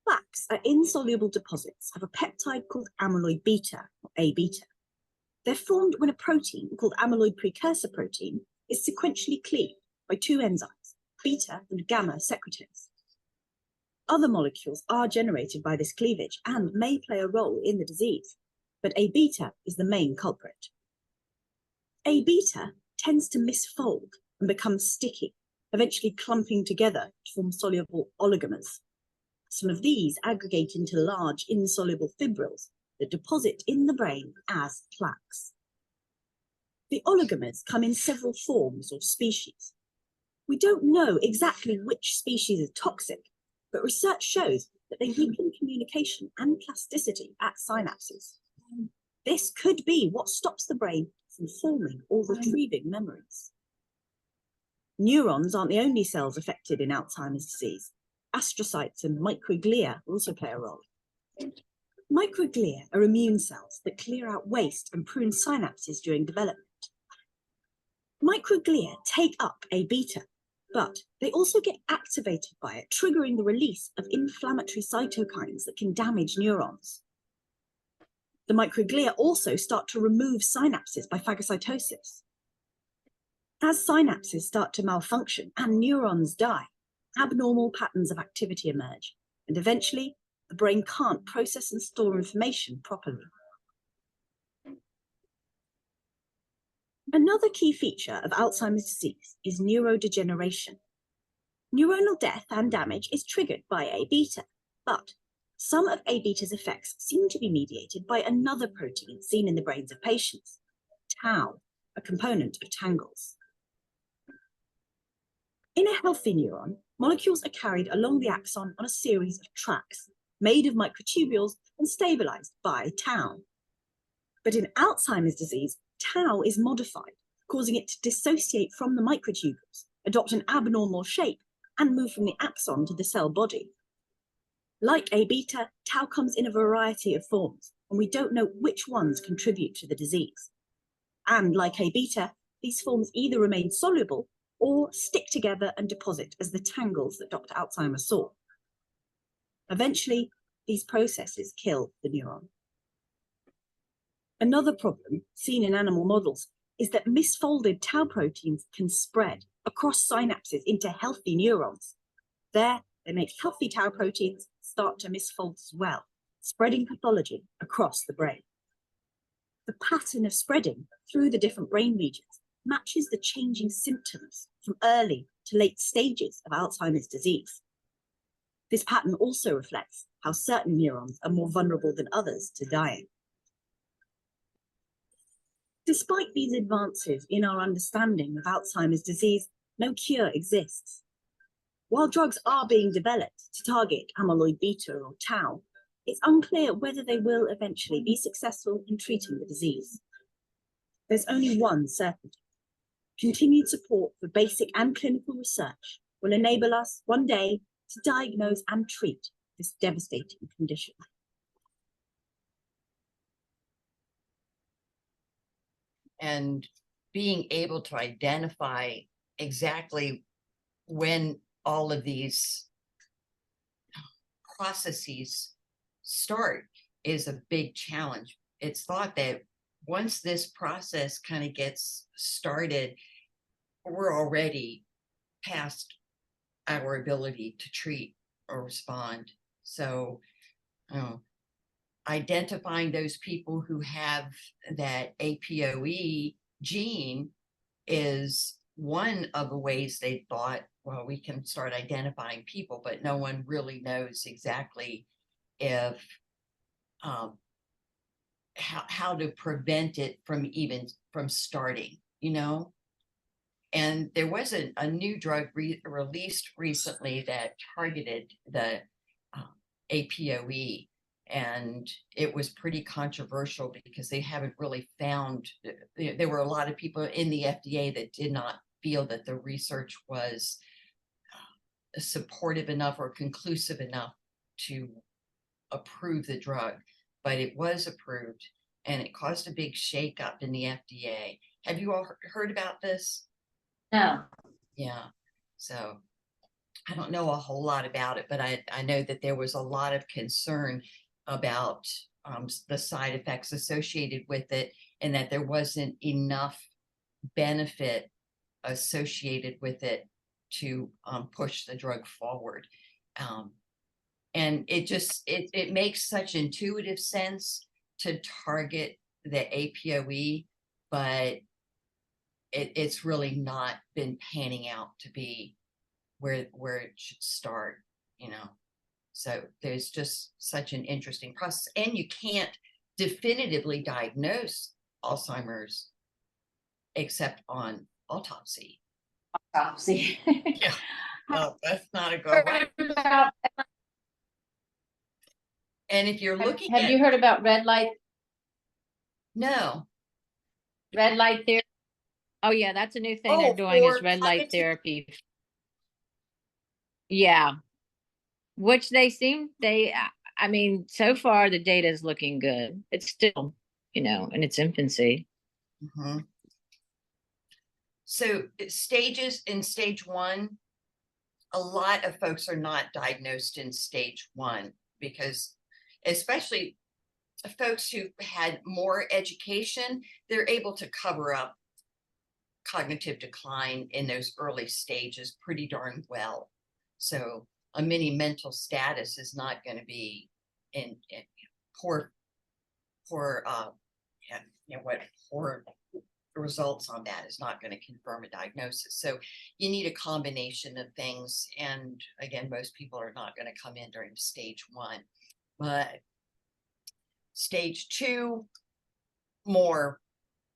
Plaques are insoluble deposits of a peptide called amyloid beta, or A-beta. They're formed when a protein called amyloid precursor protein is sequentially cleaved by two enzymes, beta and gamma secretase. Other molecules are generated by this cleavage and may play a role in the disease, but A-beta is the main culprit. A-beta tends to misfold and become sticky, eventually clumping together to form soluble oligomers. Some of these aggregate into large insoluble fibrils that deposit in the brain as plaques. The oligomers come in several forms or species. We don't know exactly which species is toxic, but research shows that they weaken communication and plasticity at synapses. This could be what stops the brain from forming or retrieving memories. Neurons aren't the only cells affected in Alzheimer's disease. Astrocytes and microglia also play a role. Microglia are immune cells that clear out waste and prune synapses during development. Microglia take up A beta, but they also get activated by it, triggering the release of inflammatory cytokines that can damage neurons. The microglia also start to remove synapses by phagocytosis. As synapses start to malfunction and neurons die, abnormal patterns of activity emerge, and eventually the brain can't process and store information properly. Another key feature of Alzheimer's disease is neurodegeneration. Neuronal death and damage is triggered by A beta, but some of A beta's effects seem to be mediated by another protein seen in the brains of patients, tau, a component of tangles. In a healthy neuron, molecules are carried along the axon on a series of tracks made of microtubules and stabilized by tau. But in Alzheimer's disease, tau is modified, causing it to dissociate from the microtubules, adopt an abnormal shape, and move from the axon to the cell body. Like A beta, tau comes in a variety of forms, and we don't know which ones contribute to the disease. And like A beta, these forms either remain soluble or stick together and deposit as the tangles that Dr. Alzheimer saw. Eventually, these processes kill the neuron. Another problem seen in animal models is that misfolded tau proteins can spread across synapses into healthy neurons. There, they make healthy tau proteins start to misfold as well, spreading pathology across the brain. The pattern of spreading through the different brain regions matches the changing symptoms from early to late stages of Alzheimer's disease. This pattern also reflects how certain neurons are more vulnerable than others to dying. Despite these advances in our understanding of Alzheimer's disease, no cure exists. While drugs are being developed to target amyloid beta or tau, it's unclear whether they will eventually be successful in treating the disease. There's only one certainty. Continued support for basic and clinical research will enable us one day to diagnose and treat this devastating condition. And being able to identify exactly when all of these processes start is a big challenge. It's thought that once this process kind of gets started, we're already past our ability to treat or respond. So identifying those people who have that APOE gene is one of the ways they thought, well, we can start identifying people, but no one really knows exactly if how to prevent it from starting, you know? And there was a new drug released recently that targeted the APOE, and it was pretty controversial because they haven't really found, there were a lot of people in the FDA that did not feel that the research was supportive enough or conclusive enough to approve the drug, but it was approved and it caused a big shakeup in the FDA. Have you all heard about this? No. Yeah, so I don't know a whole lot about it, but I know that there was a lot of concern about the side effects associated with it, and that there wasn't enough benefit associated with it to push the drug forward. And it makes such intuitive sense to target the APOE, but it's really not been panning out to be where it should start, you know. So there's just such an interesting process, and you can't definitively diagnose Alzheimer's except on autopsy. Autopsy. Yeah. Well, that's not a go right. And if you're looking Have at, you heard about red light no, therapy? Oh, yeah, that's a new thing oh, they're doing is for red light cognitive, therapy. Yeah, which I mean, so far the data is looking good. It's still, in its infancy. Mhm. So stages in stage 1, a lot of folks are not diagnosed in stage 1 because especially folks who've had more education, they're able to cover up cognitive decline in those early stages pretty darn well. So a mini mental status is not going to be in poor, yeah, what poor results on that is not going to confirm a diagnosis. So you need a combination of things. And again, most people are not going to come in during stage 1, but stage 2, more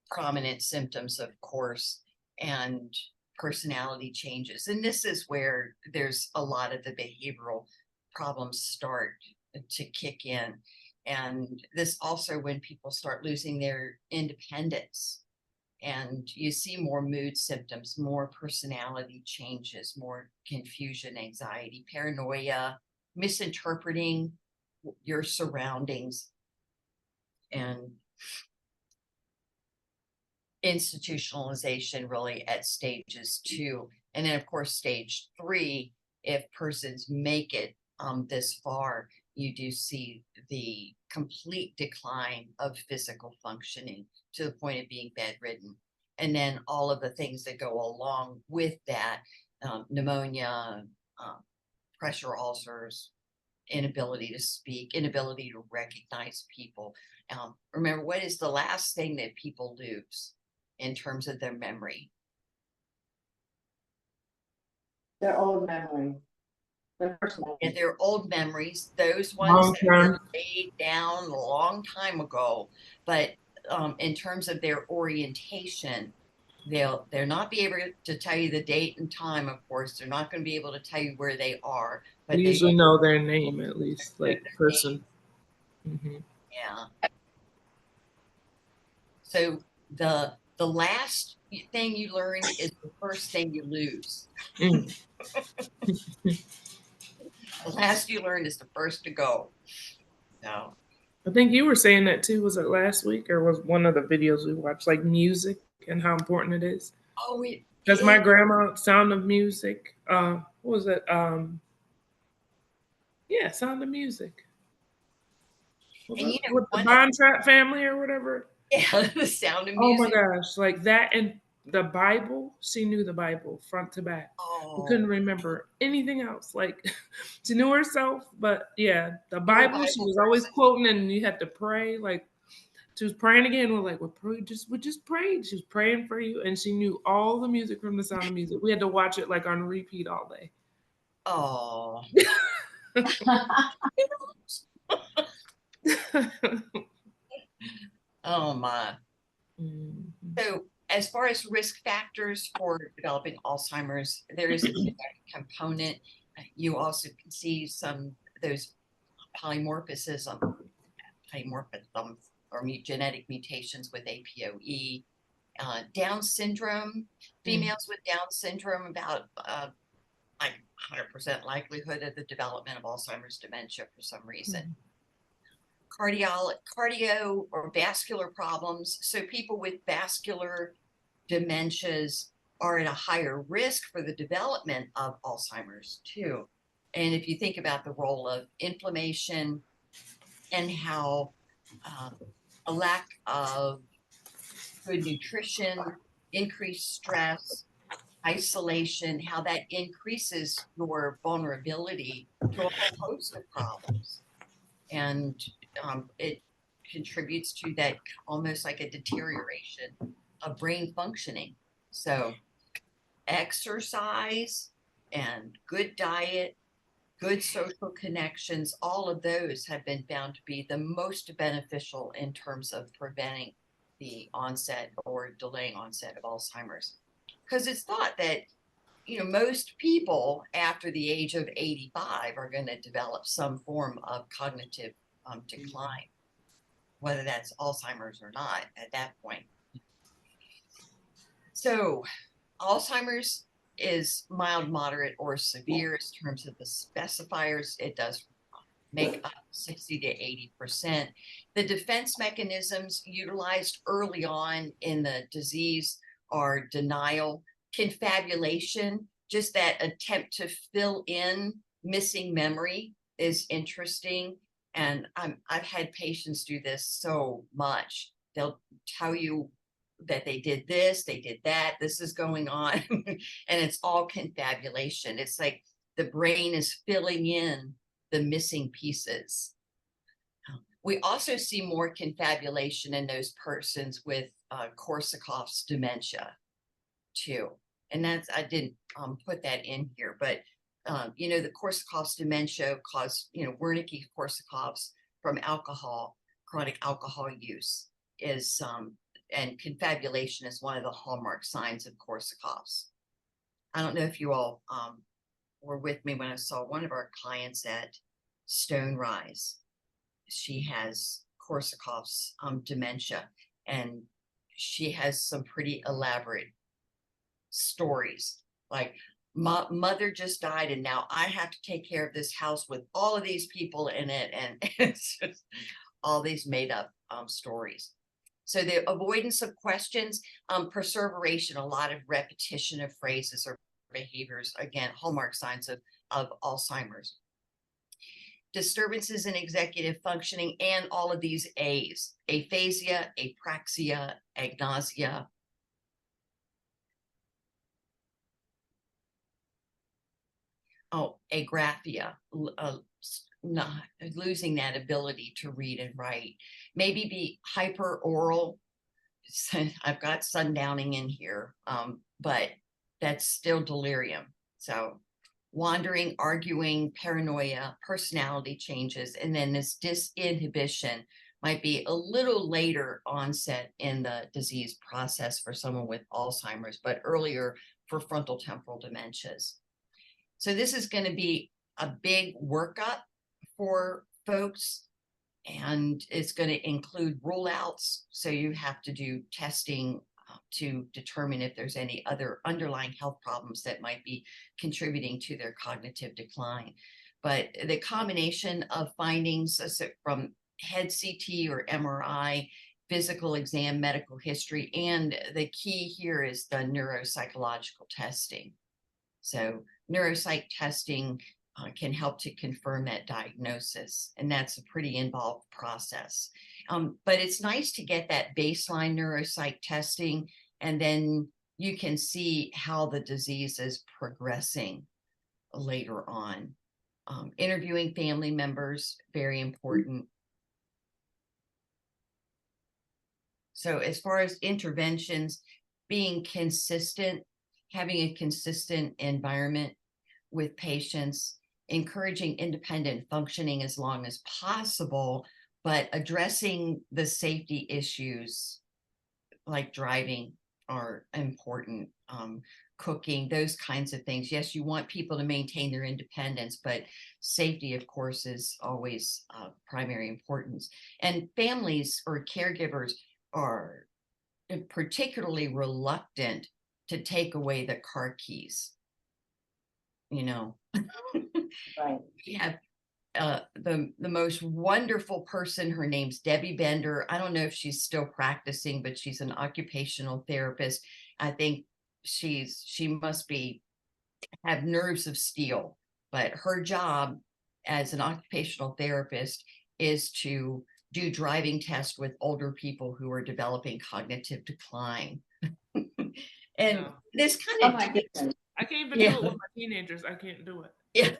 prominent symptoms, of course, and personality changes. And this is where there's a lot of the behavioral problems start to kick in. And this also when people start losing their independence. And you see more mood symptoms, more personality changes, more confusion, anxiety, paranoia, misinterpreting your surroundings, and institutionalization really at stages 2. And then of course, stage 3, if persons make it this far, you do see the complete decline of physical functioning to the point of being bedridden. And then all of the things that go along with that, pneumonia, pressure ulcers, inability to speak, inability to recognize people. Remember, what is the last thing that people lose in terms of their memory? Their old memory. Their first memory. And their old memories, those ones Long that term. were laid down a long time ago. But in terms of their orientation, they're not be able to tell you the date and time, of course. They're not going to be able to tell you where they are, but We they usually know their name at least, like person. yeah. So the last thing you learn is the first thing you lose. Mm. The last you learn is the first to go. So I think you were saying that too. Was it last week or was one of the videos we watched, like music and how important it is? oh, it Because my is. grandma, Sound of Music. What was it? Yeah, Sound of Music. Was And it you know, with the Bond Trap family or whatever? yeah, the Sound of Oh my Music. gosh, like that and the Bible. She knew the Bible front to back. We Oh, couldn't remember anything else. Like she knew herself, but yeah, the you're a Bible. She Bible was always person. quoting, and you had to pray. Like she was praying again. We're like, we just prayed. She was praying for you, and she knew all the music from the Sound of Music. We had to watch it like on repeat all day. Oh, oh my. Mhm. So as far as risk factors for developing Alzheimer's, there is a genetic component. You also can see some those polymorphism or genetic mutations with APOE. Down syndrome, females with Down syndrome, about like 100% likelihood of the development of Alzheimer's dementia for some reason. Cardio or vascular problems. So people with vascular dementias are at a higher risk for the development of Alzheimer's too. And if you think about the role of inflammation and how a lack of good nutrition, increased stress, isolation, how that increases your vulnerability to a whole host of problems. And it contributes to that almost like a deterioration of brain functioning. So exercise and good diet good social connections, all of those have been found to be the most beneficial in terms of preventing the onset or delaying onset of Alzheimer's. Because it's thought that, most people after the age of 85 are going to develop some form of cognitive decline, whether that's Alzheimer's or not at that point. So Alzheimer's is mild, moderate, or severe in terms of the specifiers. It does make up 60 to 80%. The defense mechanisms utilized early on in the disease are denial, confabulation, just that attempt to fill in missing memory is interesting. And I've had patients do this so much. They'll tell you that they did this, they did that, this is going on, and it's all confabulation. It's like the brain is filling in the missing pieces. We also see more confabulation in those persons with Korsakoff's dementia too. And that's, I didn't put that in here, but the Korsakoff's dementia caused, Wernicke-Korsakoff's from alcohol, chronic alcohol use is, and confabulation is one of the hallmark signs of Korsakoff's. I don't know if you all were with me when I saw one of our clients at Stone Rise. She has Korsakoff's dementia, and she has some pretty elaborate stories. Like, mother just died, and now I have to take care of this house with all of these people in it, and it's just all these made up stories. So the avoidance of questions, perseveration, a lot of repetition of phrases or behaviors, again, hallmark signs of Alzheimer's. Disturbances in executive functioning, and all of these A's: aphasia, apraxia, agnosia. Oh, agraphia, not losing that ability to read and write. Maybe be hyperoral. I've got sundowning in here, but that's still delirium. So wandering, arguing, paranoia, personality changes, and then this disinhibition might be a little later onset in the disease process for someone with Alzheimer's, but earlier for frontal temporal dementias. So this is going to be a big workup for folks, and it's going to include rule outs. So you have to do testing to determine if there's any other underlying health problems that might be contributing to their cognitive decline. But the combination of findings from head CT or MRI, physical exam, medical history, and the key here is the neuropsychological testing. So neuropsych testing can help to confirm that diagnosis, and that's a pretty involved process. But it's nice to get that baseline neuropsych testing, and then you can see how the disease is progressing later on. Interviewing family members, very important. So as far as interventions, being consistent, having a consistent environment with patients, encouraging independent functioning as long as possible, but addressing the safety issues like driving are important, cooking, those kinds of things. Yes, you want people to maintain their independence, but safety, of course, is always primary importance. And families or caregivers are particularly reluctant to take away the car keys. Right. We have the most wonderful person. Her name's Debbie Bender. I don't know if she's still practicing, but she's an occupational therapist. I think she must have nerves of steel, but her job as an occupational therapist is to do driving tests with older people who are developing cognitive decline. And No. this kind Oh of my goodness. I can't even Yeah. do it with my teenagers. I can't do it. Yeah,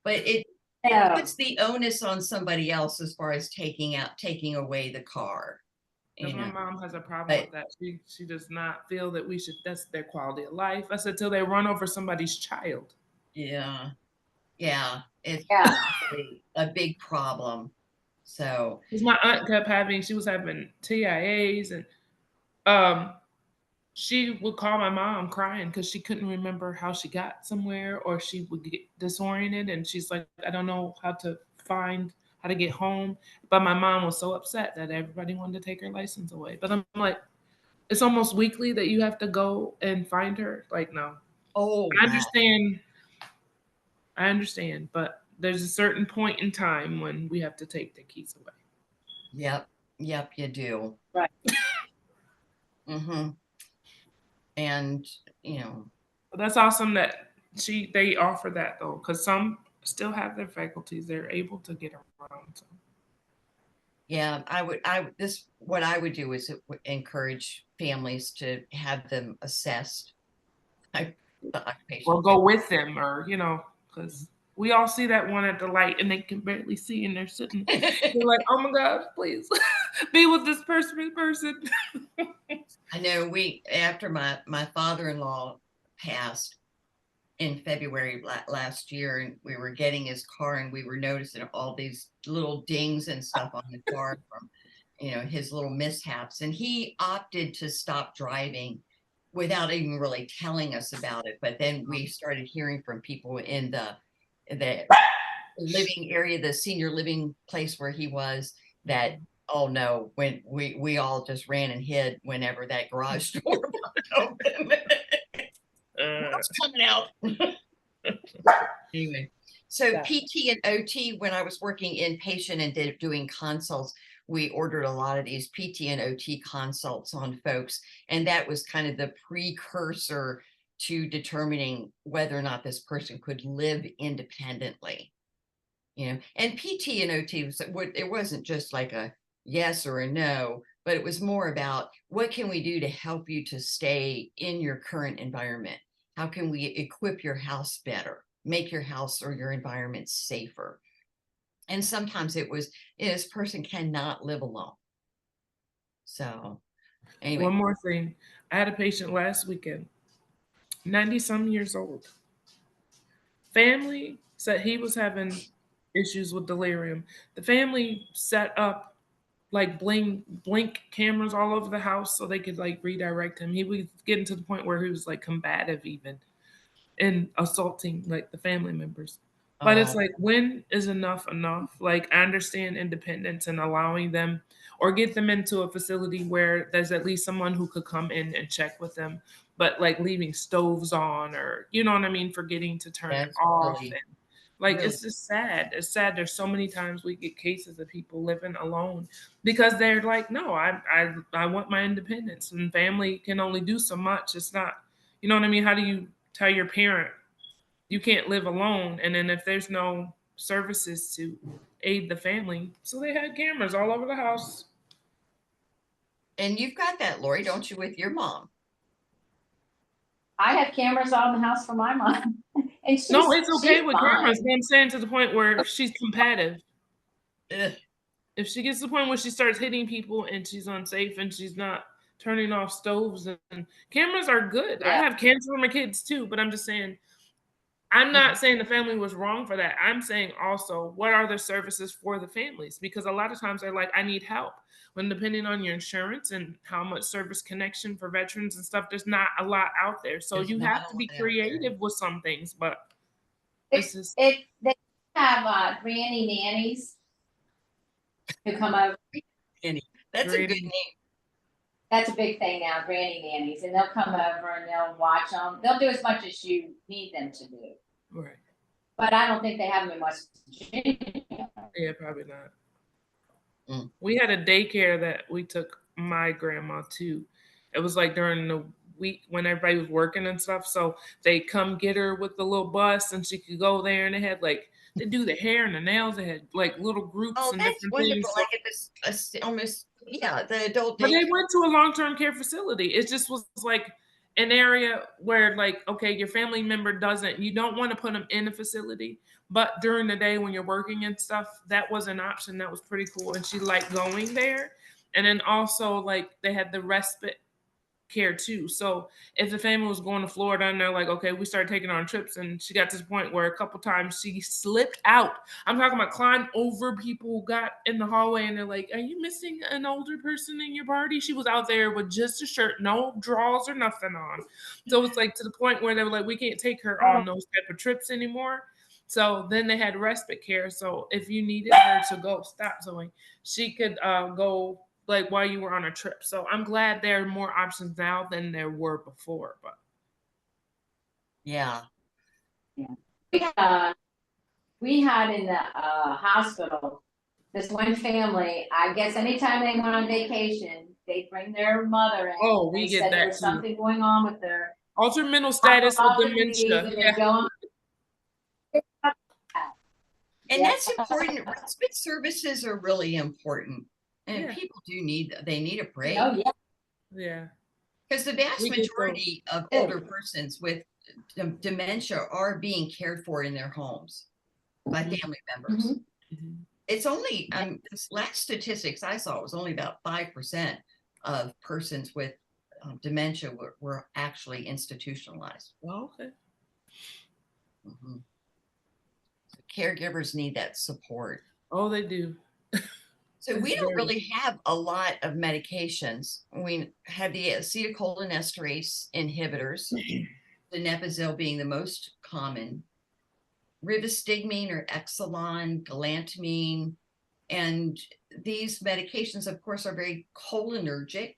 but it No. puts the onus on somebody else as far as taking away the car. Because my know. mom has a problem But- with that. She does not feel that we should, that's their quality of life. I said, till they run over somebody's child. Yeah. Yeah, it's Yeah. really a big problem. So, Because my aunt kept having, she was having TIAs, and um, she would call my mom crying because she couldn't remember how she got somewhere, or she would get disoriented, and she's like, I don't know how to get home. But my mom was so upset that everybody wanted to take her license away. But I'm like, it's almost weekly that you have to go and find her. Like, no. oh, I wow. understand. I understand, but there's a certain point in time when we have to take the keys away. Yep. Yep, you do. Right. Mm-hmm. And, you know, But that's awesome that they offer that though, because some still have their faculties. They're able to get around. So. yeah, what I would do is encourage families to have them assessed. The Or occupational go with them, or because we all see that one at the light and they can barely see, and they're sitting. They're like, "Oh my God, please be with this person." I know after my father-in-law passed in February last year, and we were getting his car, and we were noticing all these little dings and stuff on the car from, his little mishaps, and he opted to stop driving without even really telling us about it. But then we started hearing from people in the living area, the senior living place where he was, that, oh no, when we all just ran and hid whenever that garage door popped open. What's coming out? Anyway, so Yeah. PT and OT, when I was working inpatient and doing consults, we ordered a lot of these PT and OT consults on folks, and that was kind of the precursor to determining whether or not this person could live independently. And PT and OT it wasn't just like a yes or a no, but it was more about what can we do to help you to stay in your current environment? How can we equip your house better, make your house or your environment safer? And sometimes it was, this person cannot live alone. So anyway. One more thing, I had a patient last weekend, 90-some years old. Family said he was having issues with delirium. The family set up like blink cameras all over the house so they could like redirect him. He was getting to the point where he was like combative even and assaulting like the family members. But it's like, when is enough enough? Like, I understand independence and allowing them or get them into a facility where there's at least someone who could come in and check with them. But like leaving stoves on, or you know what I mean, forgetting to turn it That's off. really, And like, really, it's just sad. It's sad. There's so many times we get cases of people living alone because they're like, no, I want my independence, and family can only do so much. It's not, you know what I mean? How do you tell your parent you can't live alone? And then if there's no services to aid the family, so they had cameras all over the house. and you've got that, Lori, don't you, with your mom? I have cameras on the house for my mom, and No, it's okay she's with fine. cameras, but I'm saying to the point where she's combative. Ugh. If she gets to the point where she starts hitting people and she's unsafe and she's not turning off stoves, and cameras are good. I Yeah. have cameras for my kids too, but I'm just saying, I'm not saying the family was wrong for that. I'm saying also, what are the services for the families? Because a lot of times they're like, I need help. When depending on your insurance and how much service connection for veterans and stuff, there's not a lot out there. So There's you not have a to be lot out there. creative with some things, but They this is have granny nannies who come over. That's a good Granny. name. That's a big thing now, granny nannies, and they'll come over and they'll watch them. They'll do as much as you need them to do, right. but I don't think they have them in West Virginia. Yeah, probably not. Mm. We had a daycare that we took my grandma to. It was like during the week when everybody was working and stuff. So they come get her with the little bus and she could go there, and they had like, they do the hair and the nails. They had like little groups Oh, and that's different wonderful. things. Like it was almost, yeah, the adult But day. they went to a long-term care facility. It just was like an area where like, okay, your family member you don't want to put them in a facility, but during the day when you're working and stuff, that was an option. That was pretty cool. And she liked going there. And then also like they had the respite care too. So if the family was going to Florida and they're like, okay, we started taking her on trips, and she got to the point where a couple times she slipped out. I'm talking about climbed over people who got in the hallway, and they're like, are you missing an older person in your party? She was out there with just a shirt, no drawers or nothing on. So it's like to the point where they were like, we can't take her on those type of trips anymore. So then they had respite care. So if you needed her to go, stop Zoe, she could go like while you were on a trip. So I'm glad there are more options now than there were before. But Yeah. We had in the hospital this one family. I guess anytime they went on vacation, they'd bring their mother in. Oh, we They get said there that was too. something going on with her. Altered mental status with dementia. And Yeah. they're going. And Yeah. that's important. Respite services are really important. And Yeah. people they need a break. Oh, yeah. Yeah. Because the vast We get those. majority of older persons with dementia are being cared for in their homes by family members. Mhm. It's only, this last statistics I saw was only about 5% of persons with dementia were actually institutionalized. Oh, okay. Mhm. So caregivers need that support. Oh, they do. So we It's don't very- really have a lot of medications. We have the acetylcholinesterase inhibitors, donepezil being the most common, rivastigmine or Exelon, galantamine, and these medications, of course, are very cholinergic.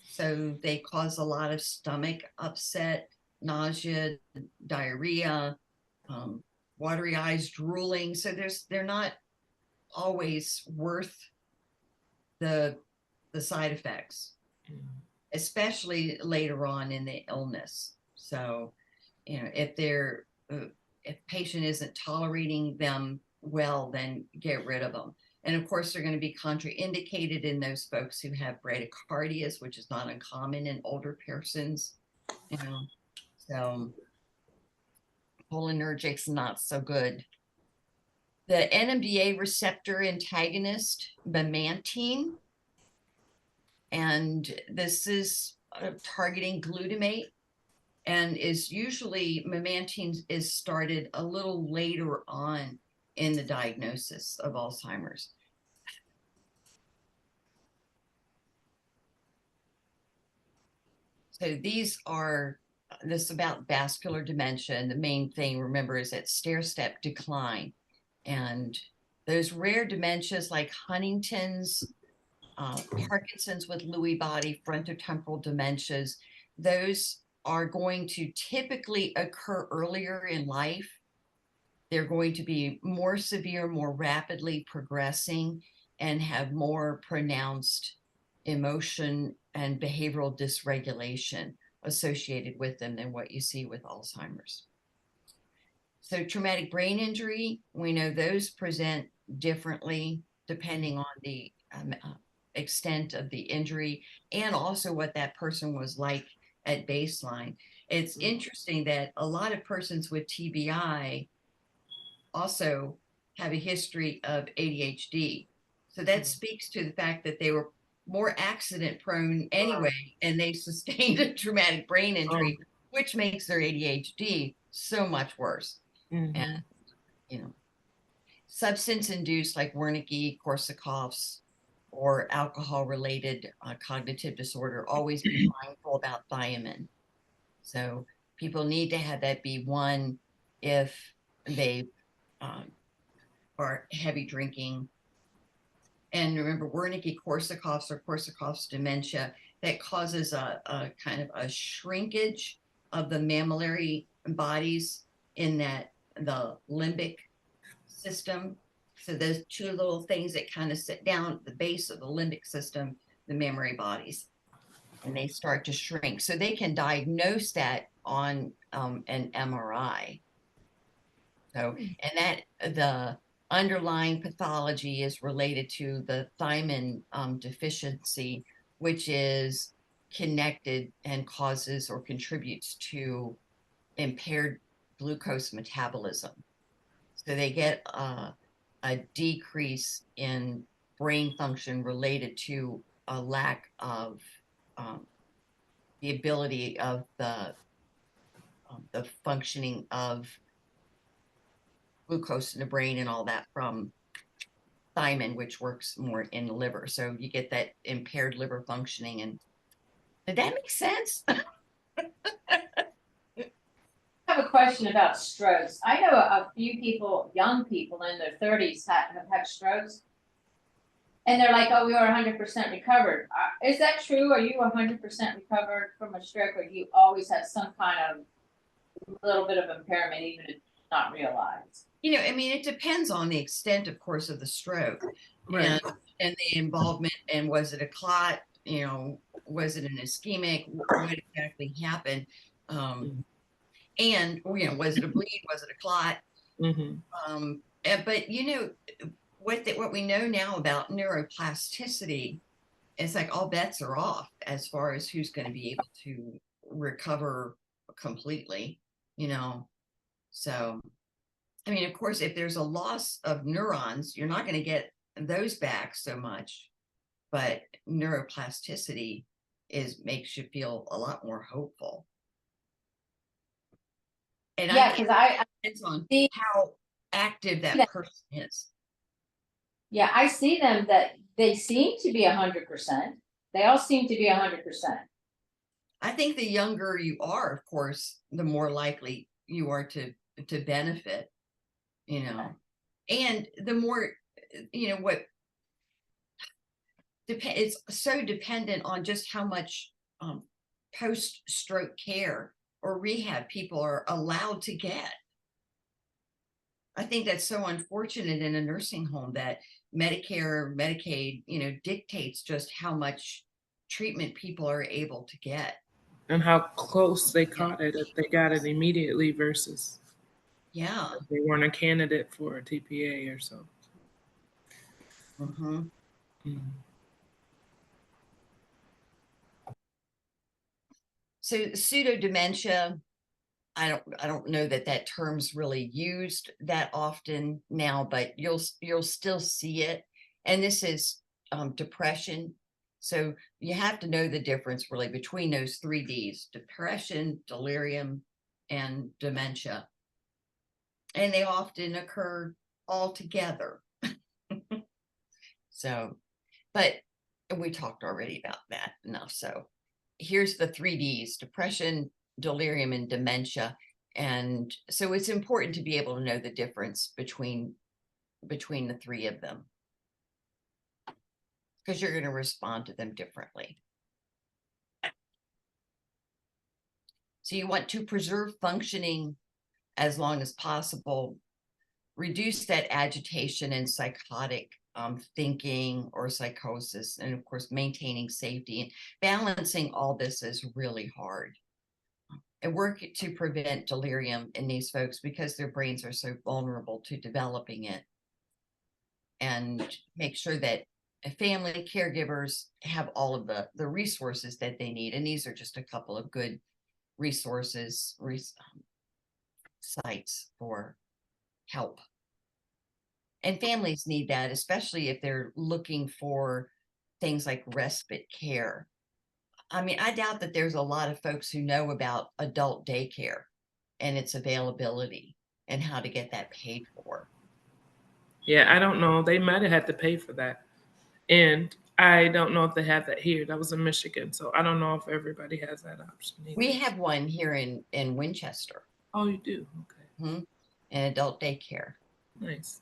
So they cause a lot of stomach upset, nausea, diarrhea, watery eyes, drooling. So they're not always worth the side effects, especially later on in the illness. So, if patient isn't tolerating them well, then get rid of them. And of course, they're going to be contraindicated in those folks who have bradycardias, which is not uncommon in older persons. So cholinergics not so good. The NMDA receptor antagonist, memantine, and this is targeting glutamate, and is usually memantine is started a little later on in the diagnosis of Alzheimer's. So this is about vascular dementia, and the main thing, remember, is that stair-step decline. And those rare dementias like Huntington's, Parkinson's with Lewy body, frontotemporal dementias, those are going to typically occur earlier in life. They're going to be more severe, more rapidly progressing, and have more pronounced emotion and behavioral dysregulation associated with them than what you see with Alzheimer's. So traumatic brain injury, we know those present differently depending on the extent of the injury and also what that person was like at baseline. It's interesting that a lot of persons with TBI also have a history of ADHD. So that speaks to the fact that they were more accident prone anyway, and they sustained a traumatic brain injury, which makes their ADHD so much worse. And, substance induced like Wernicke, Korsakoff's, or alcohol related cognitive disorder, always be mindful about thiamine. So people need to have that be one if they are heavy drinking. And remember, Wernicke Korsakoff's or Korsakoff's dementia, that causes a kind of a shrinkage of the mammillary bodies in the limbic system. So those two little things that kind of sit down at the base of the limbic system, the mammary bodies, and they start to shrink. So they can diagnose that on an MRI. So, and that the underlying pathology is related to the thiamine deficiency, which is connected and causes or contributes to impaired glucose metabolism. So they get a decrease in brain function related to a lack of the ability of the functioning of glucose in the brain and all that from thiamine, which works more in the liver. So you get that impaired liver functioning. And did that make sense? I have a question about strokes. I know a few people, young people in their 30s have had strokes. And they're like, oh, we are 100% recovered. Is that true? Are you 100% recovered from a stroke, or do you always have some kind of little bit of impairment, even if not realized? You know, I mean, it depends on the extent, of course, of the stroke Right. and the involvement. And was it a clot? You know, was it an ischemic? What exactly happened? And, you know, was it a bleed? Was it a clot? But, you know, what we know now about neuroplasticity, it's like all bets are off as far as who's going to be able to recover completely, you know. So, I mean, of course, if there's a loss of neurons, you're not going to get those back so much, but neuroplasticity makes you feel a lot more hopeful. And Yeah, because I depends on see how active that person is. Yeah, I see them that they seem to be 100%. They all seem to be 100%. I think the younger you are, of course, the more likely you are to benefit, you know, and the more, you know, what it's so dependent on just how much post-stroke care or rehab people are allowed to get. I think that's so unfortunate in a nursing home that Medicare, Medicaid, you know, dictates just how much treatment people are able to get. And how close they caught it, if they got it immediately versus Yeah. if they weren't a candidate for a TPA or so. So pseudo dementia, I don't know that term's really used that often now, but you'll still see it. And this is depression. So you have to know the difference really between those 3 Ds: depression, delirium, and dementia. And they often occur all together. So, but we talked already about that enough. So here's the 3 Ds: depression, delirium, and dementia. And so it's important to be able to know the difference between the 3 of them, because you're going to respond to them differently. So you want to preserve functioning as long as possible, reduce that agitation and psychotic thinking or psychosis, and of course maintaining safety. And balancing all this is really hard. And work to prevent delirium in these folks because their brains are so vulnerable to developing it. And make sure that family caregivers have all of the resources that they need. And these are just a couple of good resources, sites for help. And families need that, especially if they're looking for things like respite care. I mean, I doubt that there's a lot of folks who know about adult daycare and its availability and how to get that paid for. Yeah, I don't know. They might have had to pay for that. And I don't know if they have that here. That was in Michigan. So I don't know if everybody has that option either. We have one here in Winchester. Oh, you do? Okay. An adult daycare. Nice.